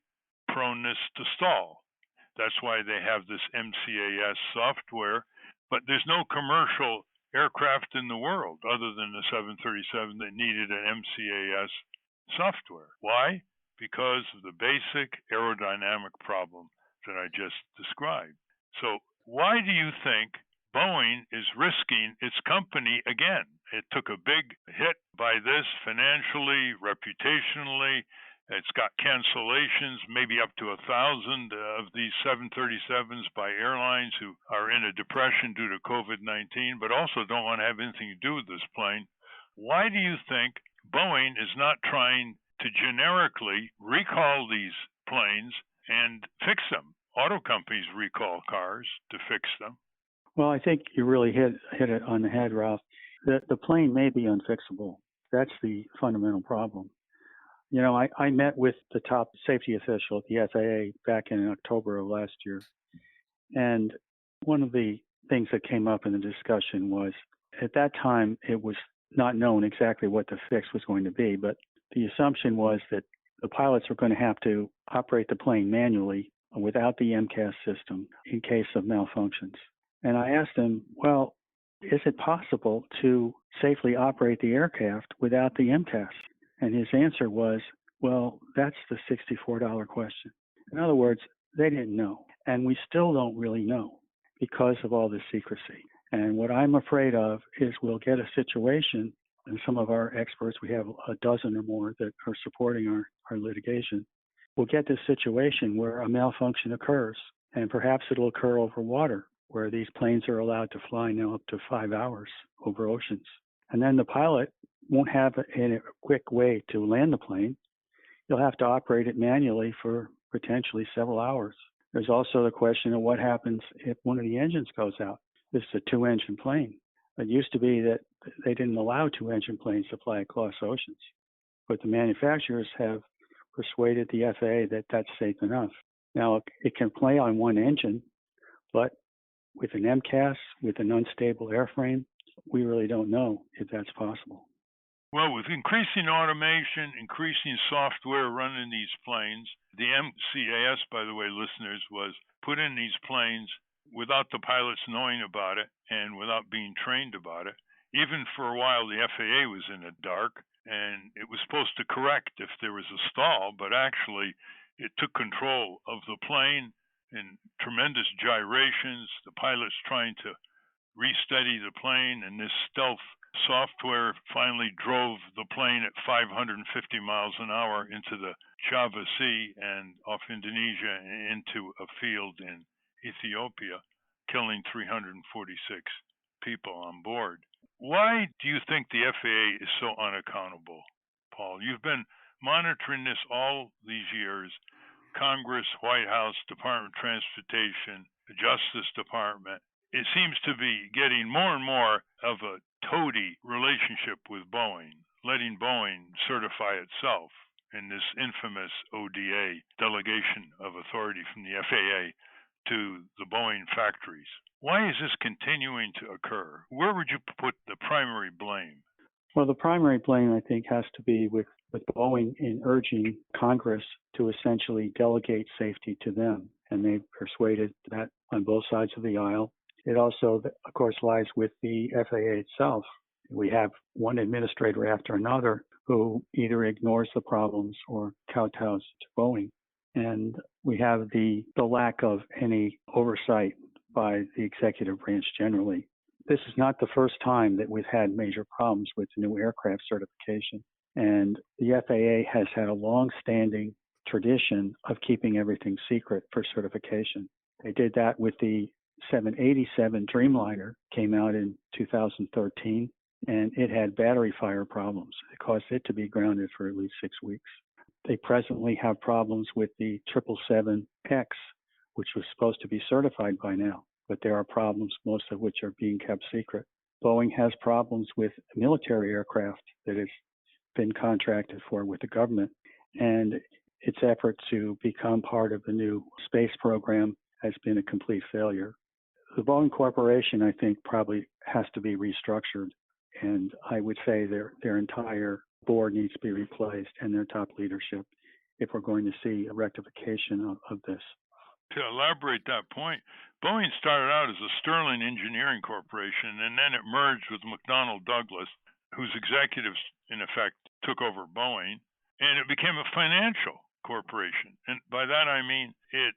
proneness to stall. That's why they have this MCAS software, but there's no commercial aircraft in the world other than the 737 that needed an MCAS software. Why? Because of the basic aerodynamic problem that I just described. So why do you think Boeing is risking its company again? It took a big hit by this financially, reputationally. It's got cancellations, maybe up to 1,000 of these 737s by airlines who are in a depression due to COVID-19, but also don't want to have anything to do with this plane. Why do you think Boeing is not trying to generically recall these planes and fix them? Auto companies recall cars to fix them. Well, I think you really hit it on the head, Ralph. The plane may be unfixable. That's the fundamental problem. You know, I met with the top safety official at the FAA back in October of last year. And one of the things that came up in the discussion was, at that time, it was not known exactly what the fix was going to be, but the assumption was that the pilots were going to have to operate the plane manually without the MCAS system in case of malfunctions. And I asked him, well, is it possible to safely operate the aircraft without the MCAS? And his answer was, well, that's the $64 question. In other words, they didn't know. And we still don't really know because of all this secrecy. And what I'm afraid of is we'll get a situation, and some of our experts, we have a dozen or more that are supporting our litigation, we'll get this situation where a malfunction occurs, and perhaps it'll occur over water, where these planes are allowed to fly now up to 5 hours over oceans. And then the pilot won't have a quick way to land the plane. You'll have to operate it manually for potentially several hours. There's also the question of what happens if one of the engines goes out. This is a 2-engine plane. It used to be that they didn't allow 2-engine planes to fly across oceans, but the manufacturers have persuaded the FAA that that's safe enough. Now, it can play on one engine, but with an MCAS, with an unstable airframe, we really don't know if that's possible. Well, with increasing automation, increasing software running these planes, the MCAS, by the way, listeners, was put in these planes without the pilots knowing about it and without being trained about it. Even for a while, the FAA was in the dark, and it was supposed to correct if there was a stall, but actually it took control of the plane in tremendous gyrations, the pilots trying to re-steady the plane, and this stealth software finally drove the plane at 550 miles an hour into the Java Sea and off Indonesia and into a field in Ethiopia, killing 346 people on board. Why do you think the FAA is so unaccountable, Paul? You've been monitoring this all these years. Congress, White House, Department of Transportation. Justice Department. It seems to be getting more and more of a toady relationship with Boeing, letting Boeing certify itself in this infamous ODA, delegation of authority from the FAA to the Boeing factories. Why is this continuing to occur? Where would you put the primary blame? Well, the primary blame, I think, has to be with Boeing in urging Congress to essentially delegate safety to them. And they've persuaded that on both sides of the aisle. It also, of course, lies with the FAA itself. We have one administrator after another who either ignores the problems or kowtows to Boeing. And we have the lack of any oversight by the executive branch generally. This is not the first time that we've had major problems with new aircraft certification. And the FAA has had a long-standing tradition of keeping everything secret for certification. They did that with the 787 Dreamliner, came out in 2013, and it had battery fire problems. It caused it to be grounded for at least 6 weeks. They presently have problems with the 777X, which was supposed to be certified by now, but there are problems, most of which are being kept secret. Boeing has problems with military aircraft that has been contracted for with the government, and its effort to become part of the new space program has been a complete failure. The Boeing Corporation, I think, probably has to be restructured, and I would say their entire board needs to be replaced and their top leadership if we're going to see a rectification of this. To elaborate that point, Boeing started out as a Sterling Engineering Corporation, and then it merged with McDonnell Douglas, whose executives, in effect, took over Boeing, and it became a financial corporation. And by that I mean it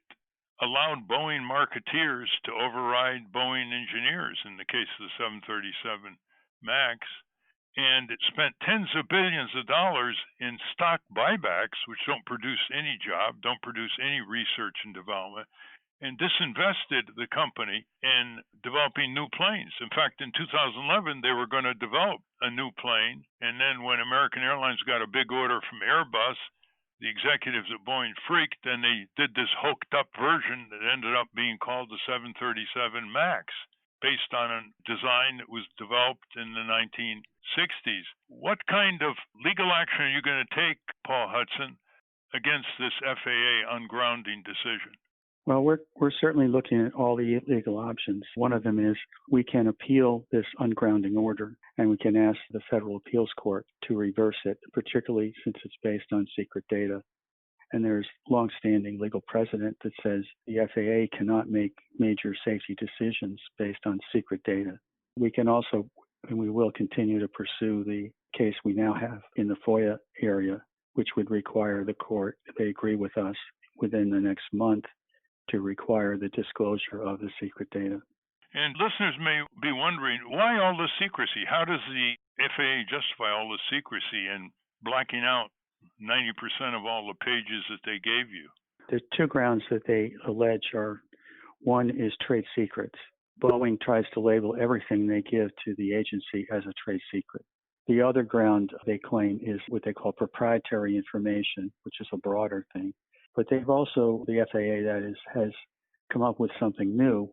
allowed Boeing marketeers to override Boeing engineers in the case of the 737 MAX, and it spent tens of billions of dollars in stock buybacks, which don't produce any job, don't produce any research and development, and disinvested the company in developing new planes. In fact, in 2011, they were going to develop a new plane, and then when American Airlines got a big order from Airbus, the executives at Boeing freaked, and they did this hooked-up version that ended up being called the 737 MAX, based on a design that was developed in the 1960s. What kind of legal action are you going to take, Paul Hudson, against this FAA ungrounding decision? Well, we're certainly looking at all the legal options. One of them is we can appeal this ungrounding order, and we can ask the Federal Appeals Court to reverse it, particularly since it's based on secret data. And there's longstanding legal precedent that says the FAA cannot make major safety decisions based on secret data. We can also, and we will continue to pursue the case we now have in the FOIA area, which would require the court, if they agree with us, within the next month, to require the disclosure of the secret data. And listeners may be wondering, why all this secrecy? How does the FAA justify all this secrecy and blacking out 90% of all the pages that they gave you? There's two grounds that they allege are, one is trade secrets. Boeing tries to label everything they give to the agency as a trade secret. The other ground they claim is what they call proprietary information, which is a broader thing. But they've also, the FAA that is, has come up with something new.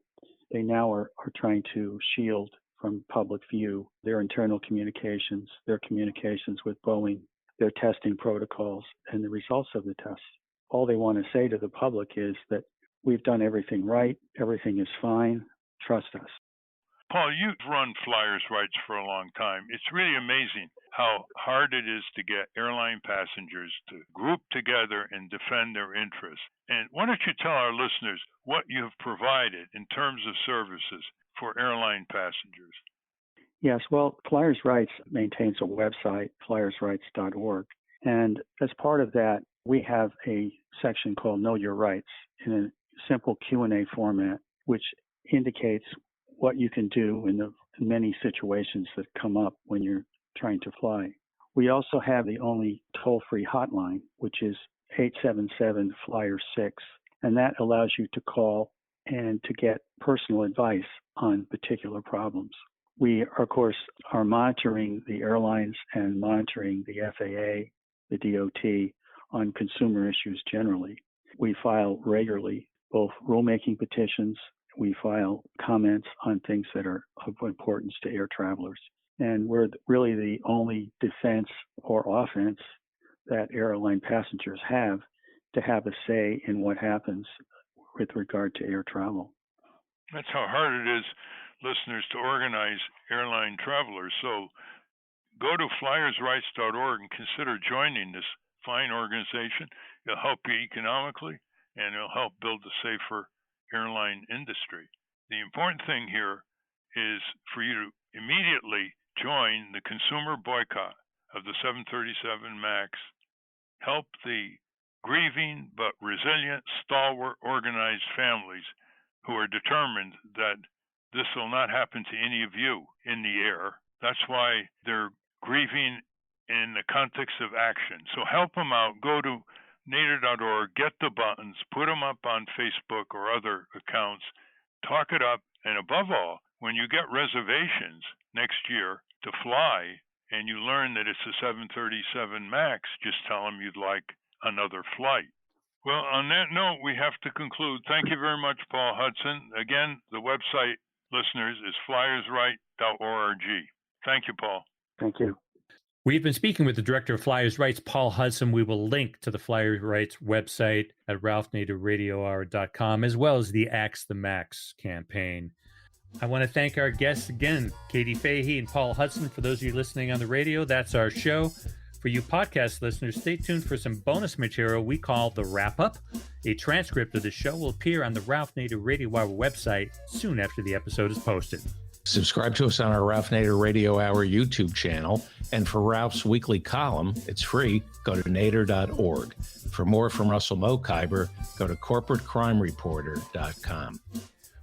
They now are trying to shield from public view their internal communications, their communications with Boeing, their testing protocols, and the results of the tests. All they want to say to the public is that we've done everything right, everything is fine, trust us. Paul, you've run flyers' rights for a long time. It's really amazing how hard it is to get airline passengers to group together and defend their interests. And why don't you tell our listeners what you have provided in terms of services for airline passengers? Yes, well, Flyers' Rights maintains a website, flyersrights.org. And as part of that, we have a section called Know Your Rights in a simple Q&A format, which indicates what you can do in the many situations that come up when you're trying to fly. We also have the only toll-free hotline, which is 877-FLYER6, and that allows you to call and to get personal advice on particular problems. We, of course, are monitoring the airlines and monitoring the FAA, the DOT, on consumer issues generally. We file regularly both rulemaking petitions. we file comments on things that are of importance to air travelers. And we're really the only defense or offense that airline passengers have to have a say in what happens with regard to air travel. That's how hard it is, listeners, to organize airline travelers. So go to flyersrights.org and consider joining this fine organization. It'll help you economically, and it'll help build a safer airline industry. The important thing here is for you to immediately join the consumer boycott of the 737 MAX. Help the grieving but resilient, stalwart, organized families who are determined that this will not happen to any of you in the air. That's why they're grieving in the context of action. So help them out. Go to nader.org, get the buttons, put them up on Facebook or other accounts, talk it up, and above all, when you get reservations next year to fly and you learn that it's a 737 MAX, just tell them you'd like another flight. Well, on that note, we have to conclude. Thank you very much, Paul Hudson. Again, the website, listeners, is flyersright.org. Thank you, Paul. Thank you. We've been speaking with the director of Flyers Rights, Paul Hudson. We will link to the Flyers Rights website at ralphnaderradiohour.com, as well as the Axe the Max campaign. I want to thank our guests again, Katie Fahey and Paul Hudson. For those of you listening on the radio, that's our show. For you podcast listeners, stay tuned for some bonus material we call The Wrap-Up. A transcript of the show will appear on the Ralph Nader Radio Hour website soon after the episode is posted. Subscribe to us on our Ralph Nader Radio Hour YouTube channel. And for Ralph's weekly column, it's free. Go to nader.org. For more from Russell Mokhiber, go to corporatecrimereporter.com.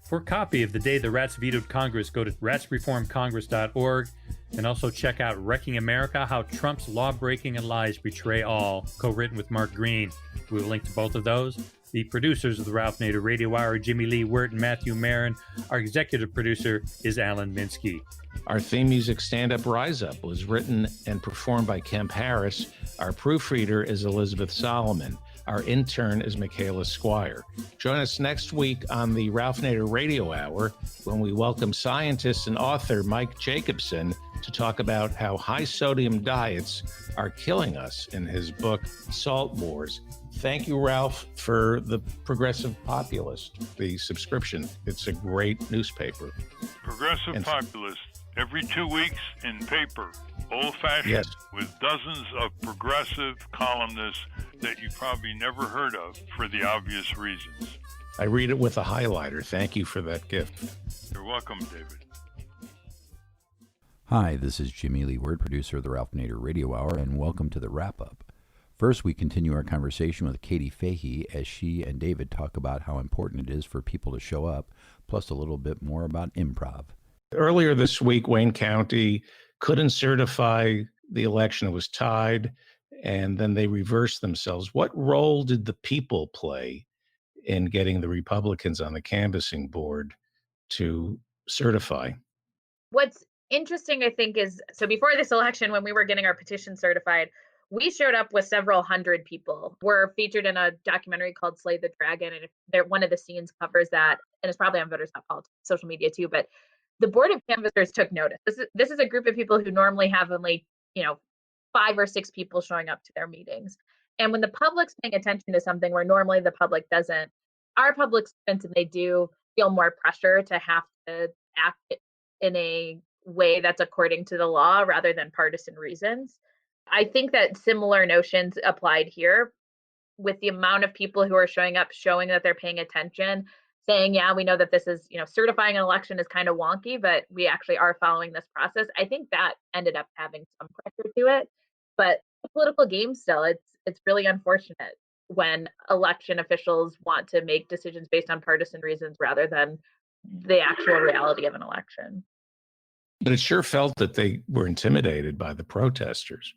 For a copy of The Day the Rats Vetoed Congress, go to ratsreformcongress.org. And also check out Wrecking America, How Trump's Law-Breaking and Lies Betray All, co-written with Mark Green. We will link to both of those. The producers of the Ralph Nader Radio Hour, Jimmy Lee Wirt and Matthew Marin. Our executive producer is Alan Minsky. Our theme music, Stand Up, Rise Up, was written and performed by Kemp Harris. Our proofreader is Elizabeth Solomon. Our intern is Michaela Squire. Join us next week on the Ralph Nader Radio Hour when we welcome scientist and author Mike Jacobson to talk about how high-sodium diets are killing us in his book, Salt Wars. Thank you, Ralph, for the Progressive Populist, the subscription. It's a great newspaper. Progressive Populist, every 2 weeks in paper, old-fashioned, yes, with dozens of progressive columnists that you probably never heard of for the obvious reasons. I read it with a highlighter. Thank you for that gift. You're welcome, David. Hi, this is Jimmy Lee Wirt, producer of the Ralph Nader Radio Hour, and welcome to the wrap-up. First, we continue our conversation with Katie Fahey as she and David talk about how important it is for people to show up, plus a little bit more about improv. Earlier this week, Wayne County couldn't certify the election. It was tied, and then they reversed themselves. What role did the people play in getting the Republicans on the canvassing board to certify? What's interesting, I think, is so before this election, when we were getting our petition certified, we showed up with several hundred people. We're featured in a documentary called Slay the Dragon, and one of the scenes covers that, and it's probably on Voters Not Politics social media too. But the Board of Canvassers took notice. This is a group of people who normally have only 5 or 6 people showing up to their meetings. And when the public's paying attention to something where normally the public doesn't, our public servants, and they do feel more pressure to have to act in a way that's according to the law rather than partisan reasons. I think that similar notions applied here with the amount of people who are showing up, showing that they're paying attention, saying, yeah, we know that this is, certifying an election is kind of wonky, but we actually are following this process. I think that ended up having some pressure to it, but the political game still, it's really unfortunate when election officials want to make decisions based on partisan reasons rather than the actual reality of an election. But it sure felt that they were intimidated by the protesters,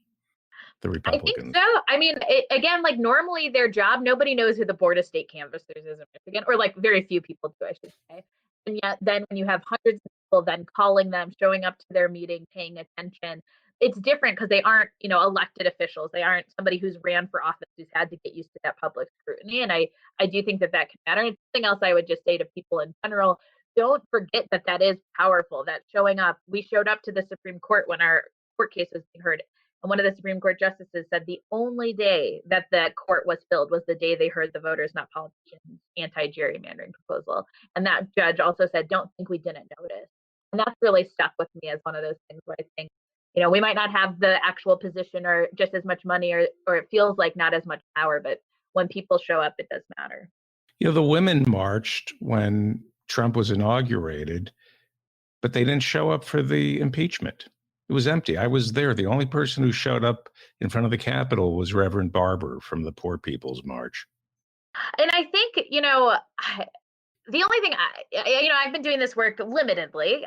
the Republicans. I think so. I mean, again, like normally their job, nobody knows who the Board of State Canvassers is in Michigan, or like very few people do, I should say. And yet then when you have hundreds of people then calling them, showing up to their meeting, paying attention, it's different because they aren't, elected officials. They aren't somebody who's ran for office who's had to get used to that public scrutiny. And I do think that can matter. And something else I would just say to people in general, don't forget that is powerful, that showing up. We showed up to the Supreme Court when our court case was being heard. And one of the Supreme Court justices said the only day that the court was filled was the day they heard the Voters Not Politicians anti-gerrymandering proposal. And that judge also said, don't think we didn't notice. And that's really stuck with me as one of those things where I think, we might not have the actual position or just as much money or it feels like not as much power, but when people show up, it does matter. The women marched when Trump was inaugurated, but they didn't show up for the impeachment. It was empty. I was there. The only person who showed up in front of the Capitol was Reverend Barber from the Poor People's March. And I think, the only thing I've been doing this work limitedly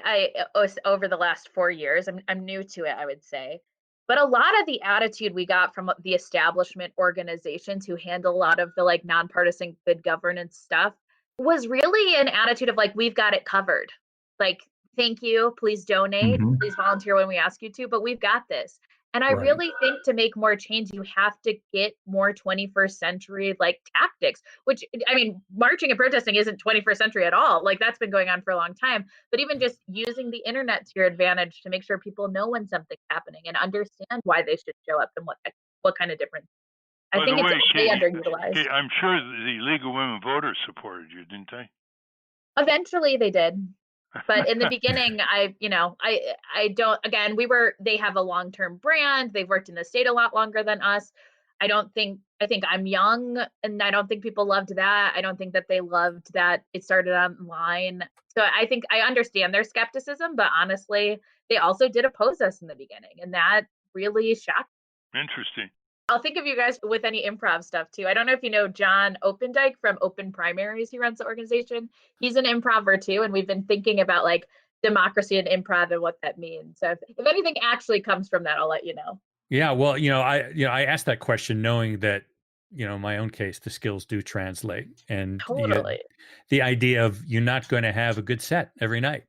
over the last 4 years. I'm new to it, I would say. But a lot of the attitude we got from the establishment organizations who handle a lot of the nonpartisan good governance stuff was really an attitude of we've got it covered. Thank you, please donate, please volunteer when we ask you to, but we've got this. And I really think to make more change, you have to get more 21st century tactics, which marching and protesting isn't 21st century at all. That's been going on for a long time, but even just using the internet to your advantage to make sure people know when something's happening and understand why they should show up and what kind of difference. I think it's way underutilized. I'm sure the League of Women Voters supported you, didn't they? Eventually they did. But in the beginning, I don't, again, they have a long-term brand. They've worked in the state a lot longer than us. I think I'm young and I don't think people loved that. I don't think that they loved that it started online. So I think I understand their skepticism, but honestly, they also did oppose us in the beginning. And that really shocked me. Interesting. I'll think of you guys with any improv stuff too. I don't know if you know John Opendijk from Open Primaries. He runs the organization. He's an improver too. And we've been thinking about democracy and improv and what that means. So if anything actually comes from that, I'll let you know. Yeah. Well, I asked that question knowing that, in my own case, the skills do translate. And totally. The idea of you're not going to have a good set every night.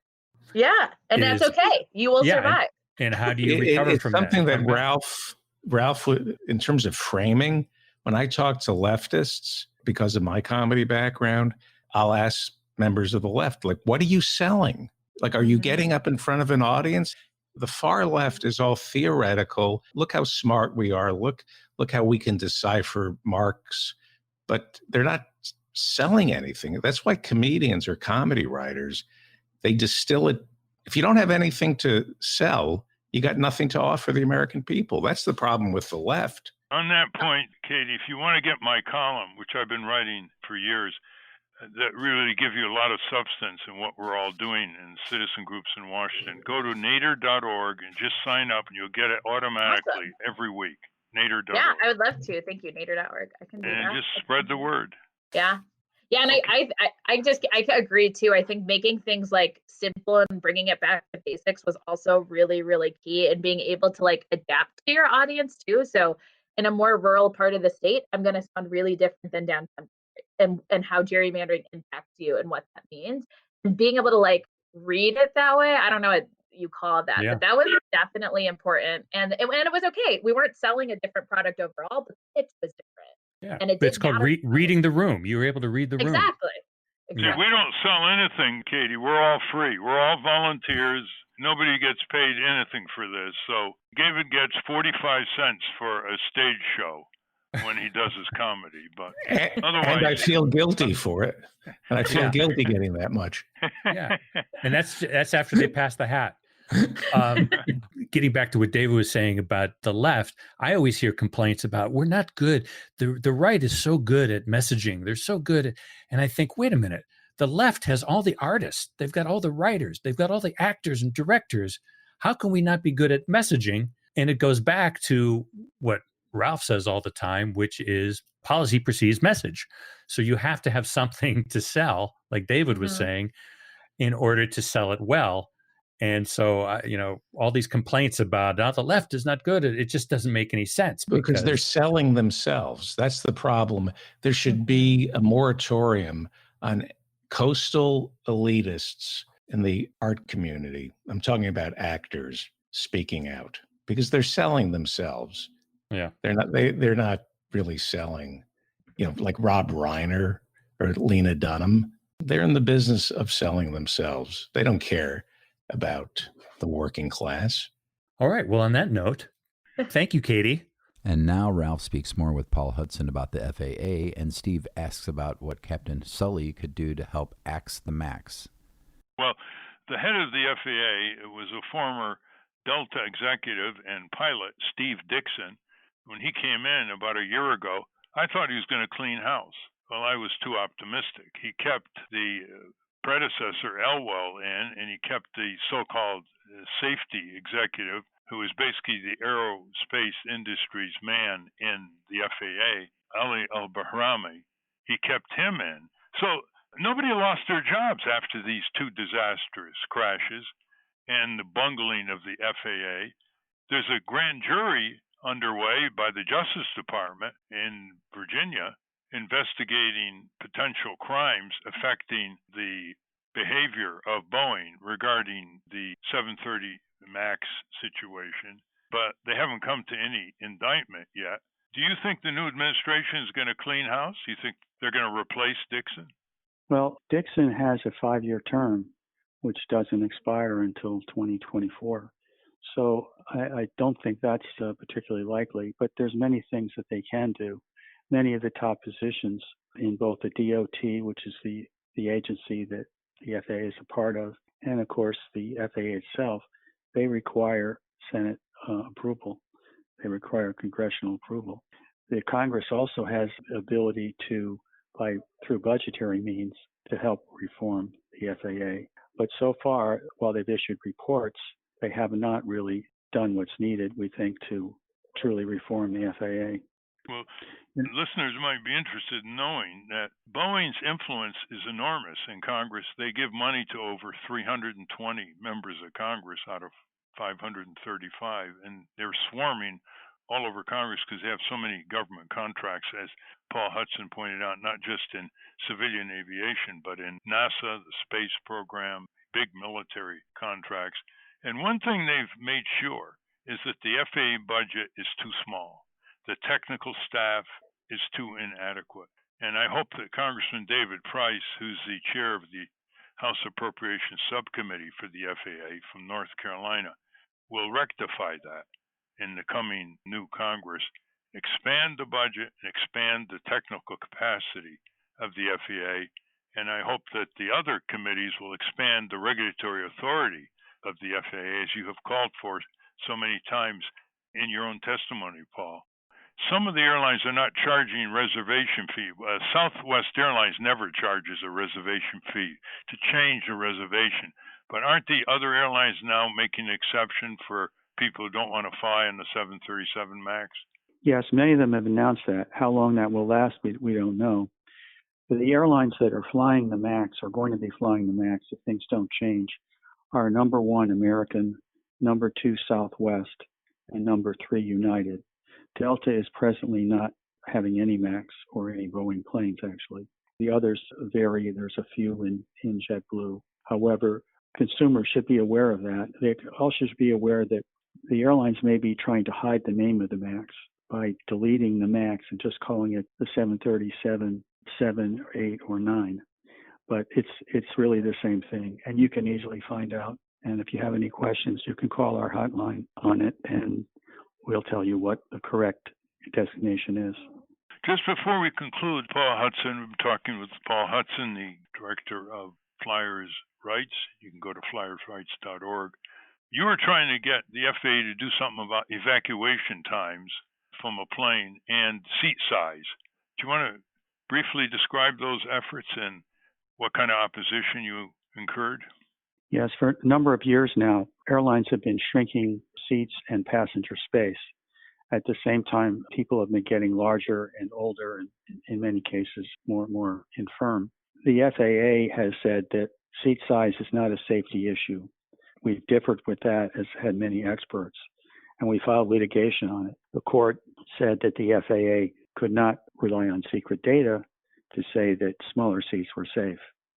Yeah. And that's okay. You will survive. And how do you recover from that? It's something that Ralph, in terms of framing, when I talk to leftists, because of my comedy background, I'll ask members of the left, what are you selling? Are you getting up in front of an audience? The far left is all theoretical. Look how smart we are. Look how we can decipher Marx. But they're not selling anything. That's why comedians or comedy writers, they distill it. If you don't have anything to sell, you got nothing to offer the American people. That's the problem with the left. On that point, Katie, if you want to get my column, which I've been writing for years, that really give you a lot of substance in what we're all doing in citizen groups in Washington, go to nader.org and just sign up and you'll get it automatically every week. Nader.org. Yeah, I would love to. Thank you, nader.org. I can do that. And just spread the word. Yeah. Yeah, and okay. I agree too. I think making things simple and bringing it back to basics was also really, really key, and being able to adapt to your audience too. So in a more rural part of the state, I'm going to sound really different than downtown, and how gerrymandering impacts you and what that means. And being able to read it that way, I don't know what you call that, but that was definitely important. And it was okay. We weren't selling a different product overall, but it was different. Yeah, and it's called reading the room. You were able to read the room. Exactly. Yeah, we don't sell anything, Katie. We're all free. We're all volunteers. Nobody gets paid anything for this. So David gets 45 cents for a stage show when he does his comedy. But otherwise, and I feel guilty for it. And I feel guilty getting that much. Yeah, and that's after they pass the hat. Getting back to what David was saying about the left, I always hear complaints about we're not good. The right is so good at messaging. They're so good at, and I think, wait a minute, the left has all the artists. They've got all the writers. They've got all the actors and directors. How can we not be good at messaging? And it goes back to what Ralph says all the time, which is policy precedes message. So you have to have something to sell, like David was saying, in order to sell it well. And so, all these complaints about the left is not good, it just doesn't make any sense. Because they're selling themselves. That's the problem. There should be a moratorium on coastal elitists in the art community. I'm talking about actors speaking out, because they're selling themselves. Yeah. They're not really selling, like Rob Reiner or Lena Dunham. They're in the business of selling themselves. They don't care about the working class. All right. Well, on that note, thank you, Katie. And now Ralph speaks more with Paul Hudson about the FAA, and Steve asks about what Captain Sully could do to help axe the MAX. Well, the head of the FAA was a former Delta executive and pilot, Steve Dixon. When he came in about a year ago, I thought he was going to clean house. Well, I was too optimistic. He kept the predecessor, Elwell, in, and he kept the so-called safety executive, who was basically the aerospace industry's man in the FAA, Ali Al-Bahrami. He kept him in. So nobody lost their jobs after these two disastrous crashes and the bungling of the FAA. There's a grand jury underway by the Justice Department in Virginia investigating potential crimes affecting the behavior of Boeing regarding the 730 MAX situation, but they haven't come to any indictment yet. Do you think the new administration is going to clean house? Do you think they're going to replace Dixon? Well, Dixon has a 5-year term, which doesn't expire until 2024. So I don't think that's particularly likely, but there's many things that they can do. Many of the top positions in both the DOT, which is the agency that the FAA is a part of, and of course the FAA itself, they require Senate approval. They require congressional approval. The Congress also has the ability to, through budgetary means, to help reform the FAA. But so far, while they've issued reports, they have not really done what's needed, we think, to truly reform the FAA. Well, listeners might be interested in knowing that Boeing's influence is enormous in Congress. They give money to over 320 members of Congress out of 535, and they're swarming all over Congress because they have so many government contracts, as Paul Hudson pointed out, not just in civilian aviation, but in NASA, the space program, big military contracts. And one thing they've made sure is that the FAA budget is too small. The technical staff is too inadequate. And I hope that Congressman David Price, who's the chair of the House Appropriations Subcommittee for the FAA from North Carolina, will rectify that in the coming new Congress, expand the budget and expand the technical capacity of the FAA. And I hope that the other committees will expand the regulatory authority of the FAA, as you have called for so many times in your own testimony, Paul. Some of the airlines are not charging reservation fee. Southwest Airlines never charges a reservation fee to change a reservation. But aren't the other airlines now making an exception for people who don't want to fly on the 737 MAX? Yes, many of them have announced that. How long that will last, we don't know. But the airlines that are flying the MAX, are going to be flying the MAX if things don't change, are number 1, American, number 2, Southwest, and number 3, United. Delta is presently not having any MAX or any Boeing planes, actually. The others vary. There's a few in JetBlue. However, consumers should be aware of that. They also should be aware that the airlines may be trying to hide the name of the MAX by deleting the MAX and just calling it the 737, 7, 8, or 9. But it's really the same thing, and you can easily find out. And if you have any questions, you can call our hotline on it, and we'll tell you what the correct designation is. Just before we conclude, Paul Hudson, I'm talking with Paul Hudson, the director of Flyers' Rights. You can go to flyersrights.org. You were trying to get the FAA to do something about evacuation times from a plane and seat size. Do you want to briefly describe those efforts and what kind of opposition you incurred? Yes, for a number of years now, airlines have been shrinking seats and passenger space. At the same time, people have been getting larger and older, and in many cases, more infirm. The FAA has said that seat size is not a safety issue. We've differed with that, as had many experts, and we filed litigation on it. The court said that the FAA could not rely on secret data to say that smaller seats were safe.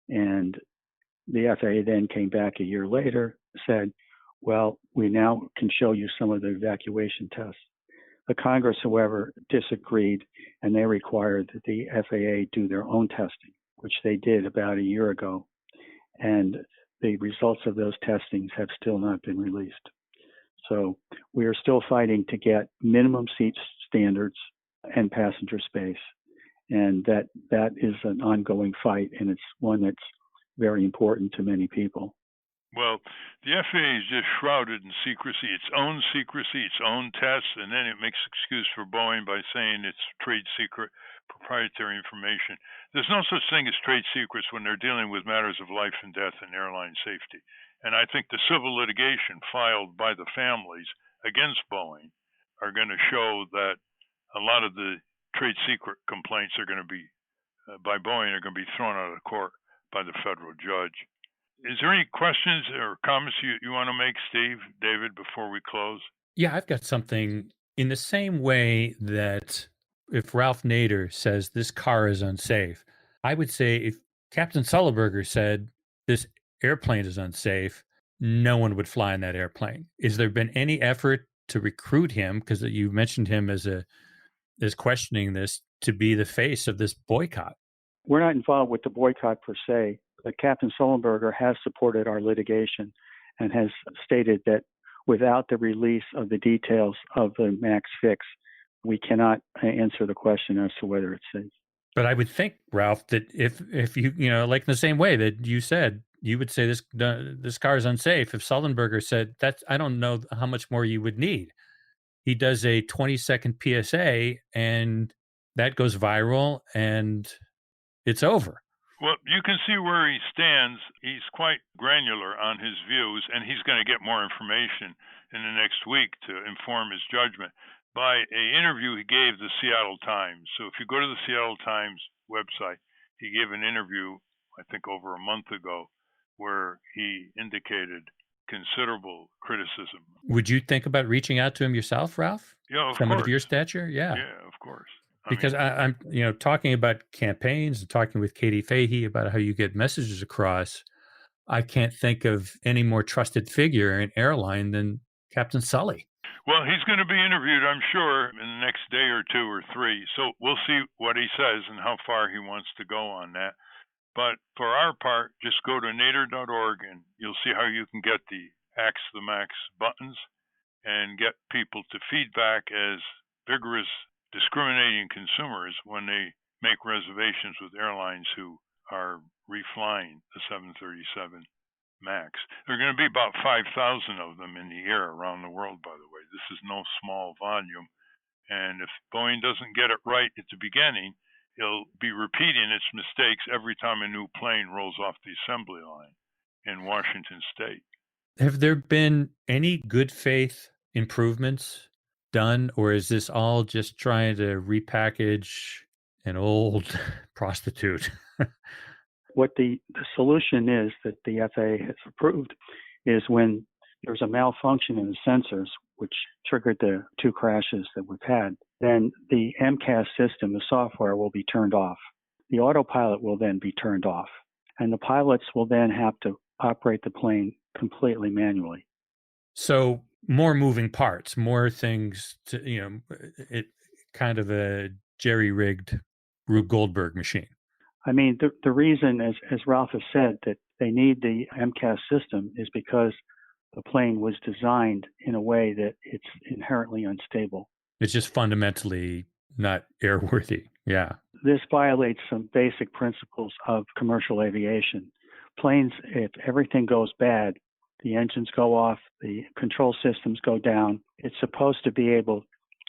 And the FAA then came back a year later, said, Well, we now can show you some of the evacuation tests. The Congress, however, disagreed, and they required that the FAA do their own testing, which they did about a year ago. And the results of those testings have still not been released. So we are still fighting to get minimum seat standards and passenger space. And that is an ongoing fight, and it's one that's very important to many people. Well, the FAA is just shrouded in secrecy, its own tests, and then it makes excuse for Boeing by saying it's trade secret, proprietary information. There's no such thing as trade secrets when they're dealing with matters of life and death and airline safety. And I think the civil litigation filed by the families against Boeing are going to show that a lot of the trade secret complaints are going to be by Boeing are going to be thrown out of court by the federal judge. Is there any questions or comments you want to make, Steve, David, before we close? Yeah, I've got something in the same way that if Ralph Nader says this car is unsafe, I would say if Captain Sullenberger said this airplane is unsafe, no one would fly in that airplane. Has there been any effort to recruit him, because you mentioned him as questioning this, to be the face of this boycott? We're not involved with the boycott per se, but Captain Sullenberger has supported our litigation and has stated that without the release of the details of the MAX fix, we cannot answer the question as to whether it's safe. But I would think, Ralph, that if you like in the same way that you said, you would say this car is unsafe. If Sullenberger said that, I don't know how much more you would need. He does a 20-second PSA, and that goes viral, and it's over. Well, you can see where he stands. He's quite granular on his views, and he's going to get more information in the next week to inform his judgment by an interview he gave the Seattle Times. So if you go to the Seattle Times website, he gave an interview, I think over a month ago, where he indicated considerable criticism. Would you think about reaching out to him yourself, Ralph? Yeah, of Someone course. of your stature? Yeah. Yeah, of course. Because I'm talking about campaigns and talking with Katie Fahey about how you get messages across. I can't think of any more trusted figure in airline than Captain Sully. Well, he's going to be interviewed, I'm sure, in the next day or two or three. So we'll see what he says and how far he wants to go on that. But for our part, just go to nader.org and you'll see how you can get the Axe the Max buttons and get people to feedback as vigorous discriminating consumers when they make reservations with airlines who are reflying the 737 MAX. There are going to be about 5,000 of them in the air around the world, by the way. This is no small volume. And if Boeing doesn't get it right at the beginning, it'll be repeating its mistakes every time a new plane rolls off the assembly line in Washington State. Have there been any good faith improvements done, or is this all just trying to repackage an old prostitute? What the solution is that the FAA has approved is when there's a malfunction in the sensors, which triggered the two crashes that we've had, then the MCAS system, the software, will be turned off. The autopilot will then be turned off, and the pilots will then have to operate the plane completely manually. So more moving parts, more things to, it kind of a jerry-rigged Rube Goldberg machine. I mean, the reason, as Ralph has said, that they need the MCAS system is because the plane was designed in a way that it's inherently unstable. It's just fundamentally not airworthy. Yeah. This violates some basic principles of commercial aviation. Planes, if everything goes bad, the engines go off, the control systems go down, it's supposed to be able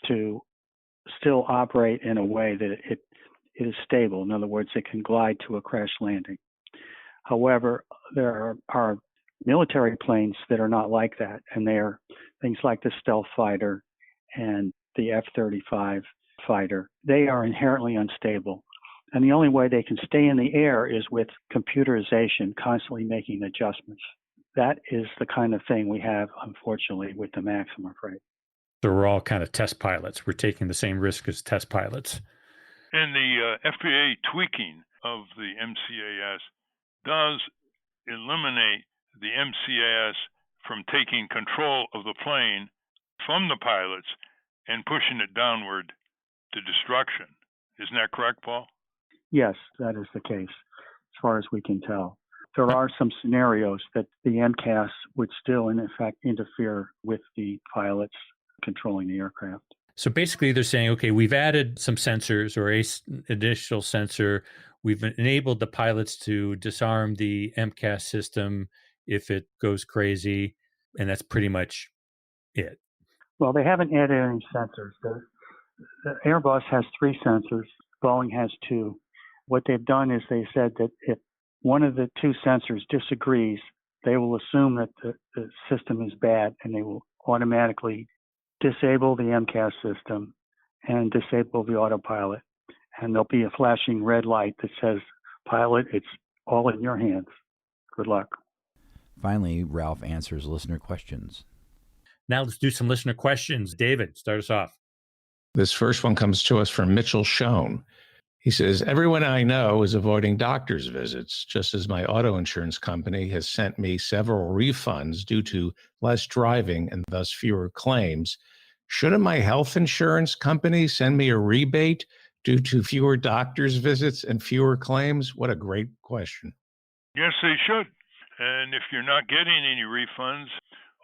to still operate in a way that it is stable. In other words, it can glide to a crash landing. However, there are military planes that are not like that, and they are things like the stealth fighter and the F-35 fighter. They are inherently unstable. And the only way they can stay in the air is with computerization, constantly making adjustments. That is the kind of thing we have, unfortunately, with the MAX, I'm afraid. So we're all kind of test pilots. We're taking the same risk as test pilots. And the FAA tweaking of the MCAS does eliminate the MCAS from taking control of the plane from the pilots and pushing it downward to destruction. Isn't that correct, Paul? Yes, that is the case, as far as we can tell. There are some scenarios that the MCAS would still, in effect, interfere with the pilots controlling the aircraft. So basically, they're saying, okay, we've added some sensors or an additional sensor. We've enabled the pilots to disarm the MCAS system if it goes crazy, and that's pretty much it. Well, they haven't added any sensors. The Airbus has 3 sensors. Boeing has 2. What they've done is they said that if one of the 2 sensors disagrees, they will assume that the system is bad, and they will automatically disable the MCAS system and disable the autopilot. And there'll be a flashing red light that says, pilot, it's all in your hands. Good luck. Finally, Ralph answers listener questions. Now let's do some listener questions. David, start us off. This first one comes to us from Mitchell Schoen. He says, everyone I know is avoiding doctor's visits, just as my auto insurance company has sent me several refunds due to less driving and thus fewer claims. Shouldn't my health insurance company send me a rebate due to fewer doctor's visits and fewer claims? What a great question. Yes, they should. And if you're not getting any refunds,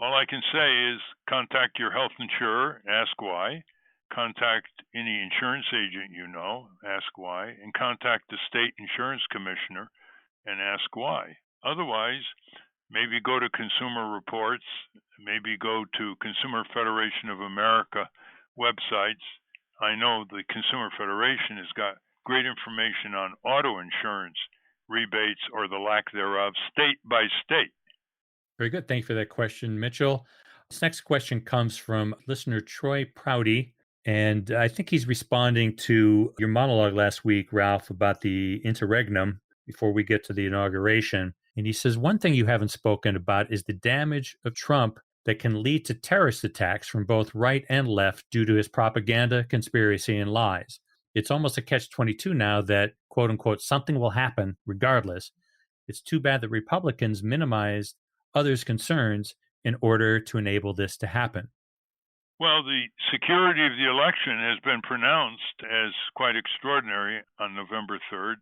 all I can say is contact your health insurer, ask why. Contact any insurance agent you know, ask why, and contact the state insurance commissioner and ask why. Otherwise, maybe go to Consumer Reports, maybe go to Consumer Federation of America websites. I know the Consumer Federation has got great information on auto insurance rebates or the lack thereof, state by state. Very good. Thank you for that question, Mitchell. This next question comes from listener Troy Prouty. And I think he's responding to your monologue last week, Ralph, about the interregnum before we get to the inauguration. And he says, one thing you haven't spoken about is the damage of Trump that can lead to terrorist attacks from both right and left due to his propaganda, conspiracy, and lies. It's almost a catch-22 now that, quote unquote, something will happen regardless. It's too bad that Republicans minimized others' concerns in order to enable this to happen. Well, the security of the election has been pronounced as quite extraordinary on November 3rd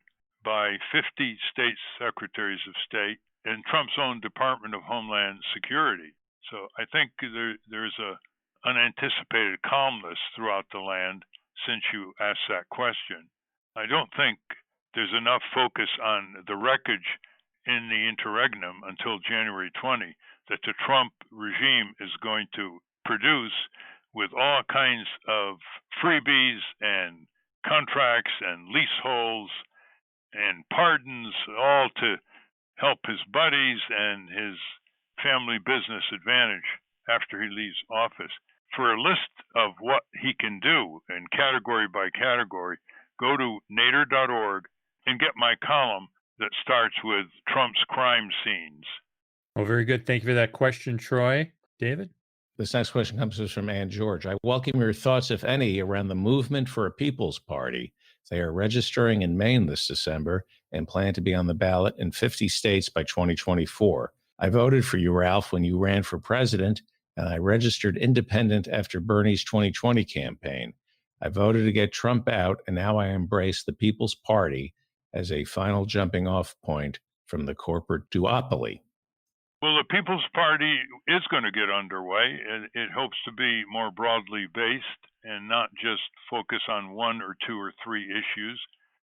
by 50 state secretaries of state and Trump's own Department of Homeland Security. So I think there's a unanticipated calmness throughout the land since you asked that question. I don't think there's enough focus on the wreckage in the interregnum until January 20 that the Trump regime is going to produce with all kinds of freebies and contracts and leaseholds and pardons, all to help his buddies and his family business advantage after he leaves office. For a list of what he can do in category by category, go to nader.org and get my column that starts with Trump's crime scenes. Well, very good. Thank you for that question, Troy. David? This next question comes to us from Ann George. I welcome your thoughts, if any, around the movement for a People's Party. They are registering in Maine this December and plan to be on the ballot in 50 states by 2024. I voted for you, Ralph, when you ran for president, and I registered independent after Bernie's 2020 campaign. I voted to get Trump out, and now I embrace the People's Party as a final jumping off point from the corporate duopoly. Well, the People's Party is going to get underway, and it hopes to be more broadly based and not just focus on 1 or 2 or 3 issues.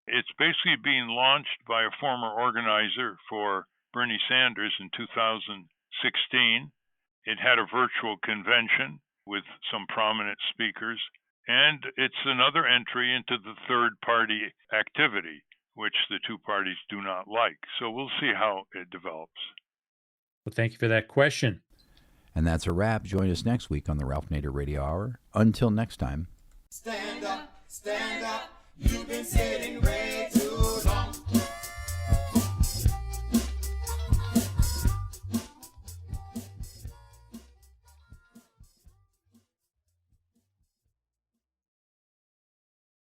It's basically being launched by a former organizer for Bernie Sanders in 2016. It had a virtual convention with some prominent speakers, and it's another entry into the third party activity, which the 2 parties do not like. So we'll see how it develops. Well, thank you for that question. And that's a wrap. Join us next week on the Ralph Nader Radio Hour. Until next time. Stand up, you've been sitting way too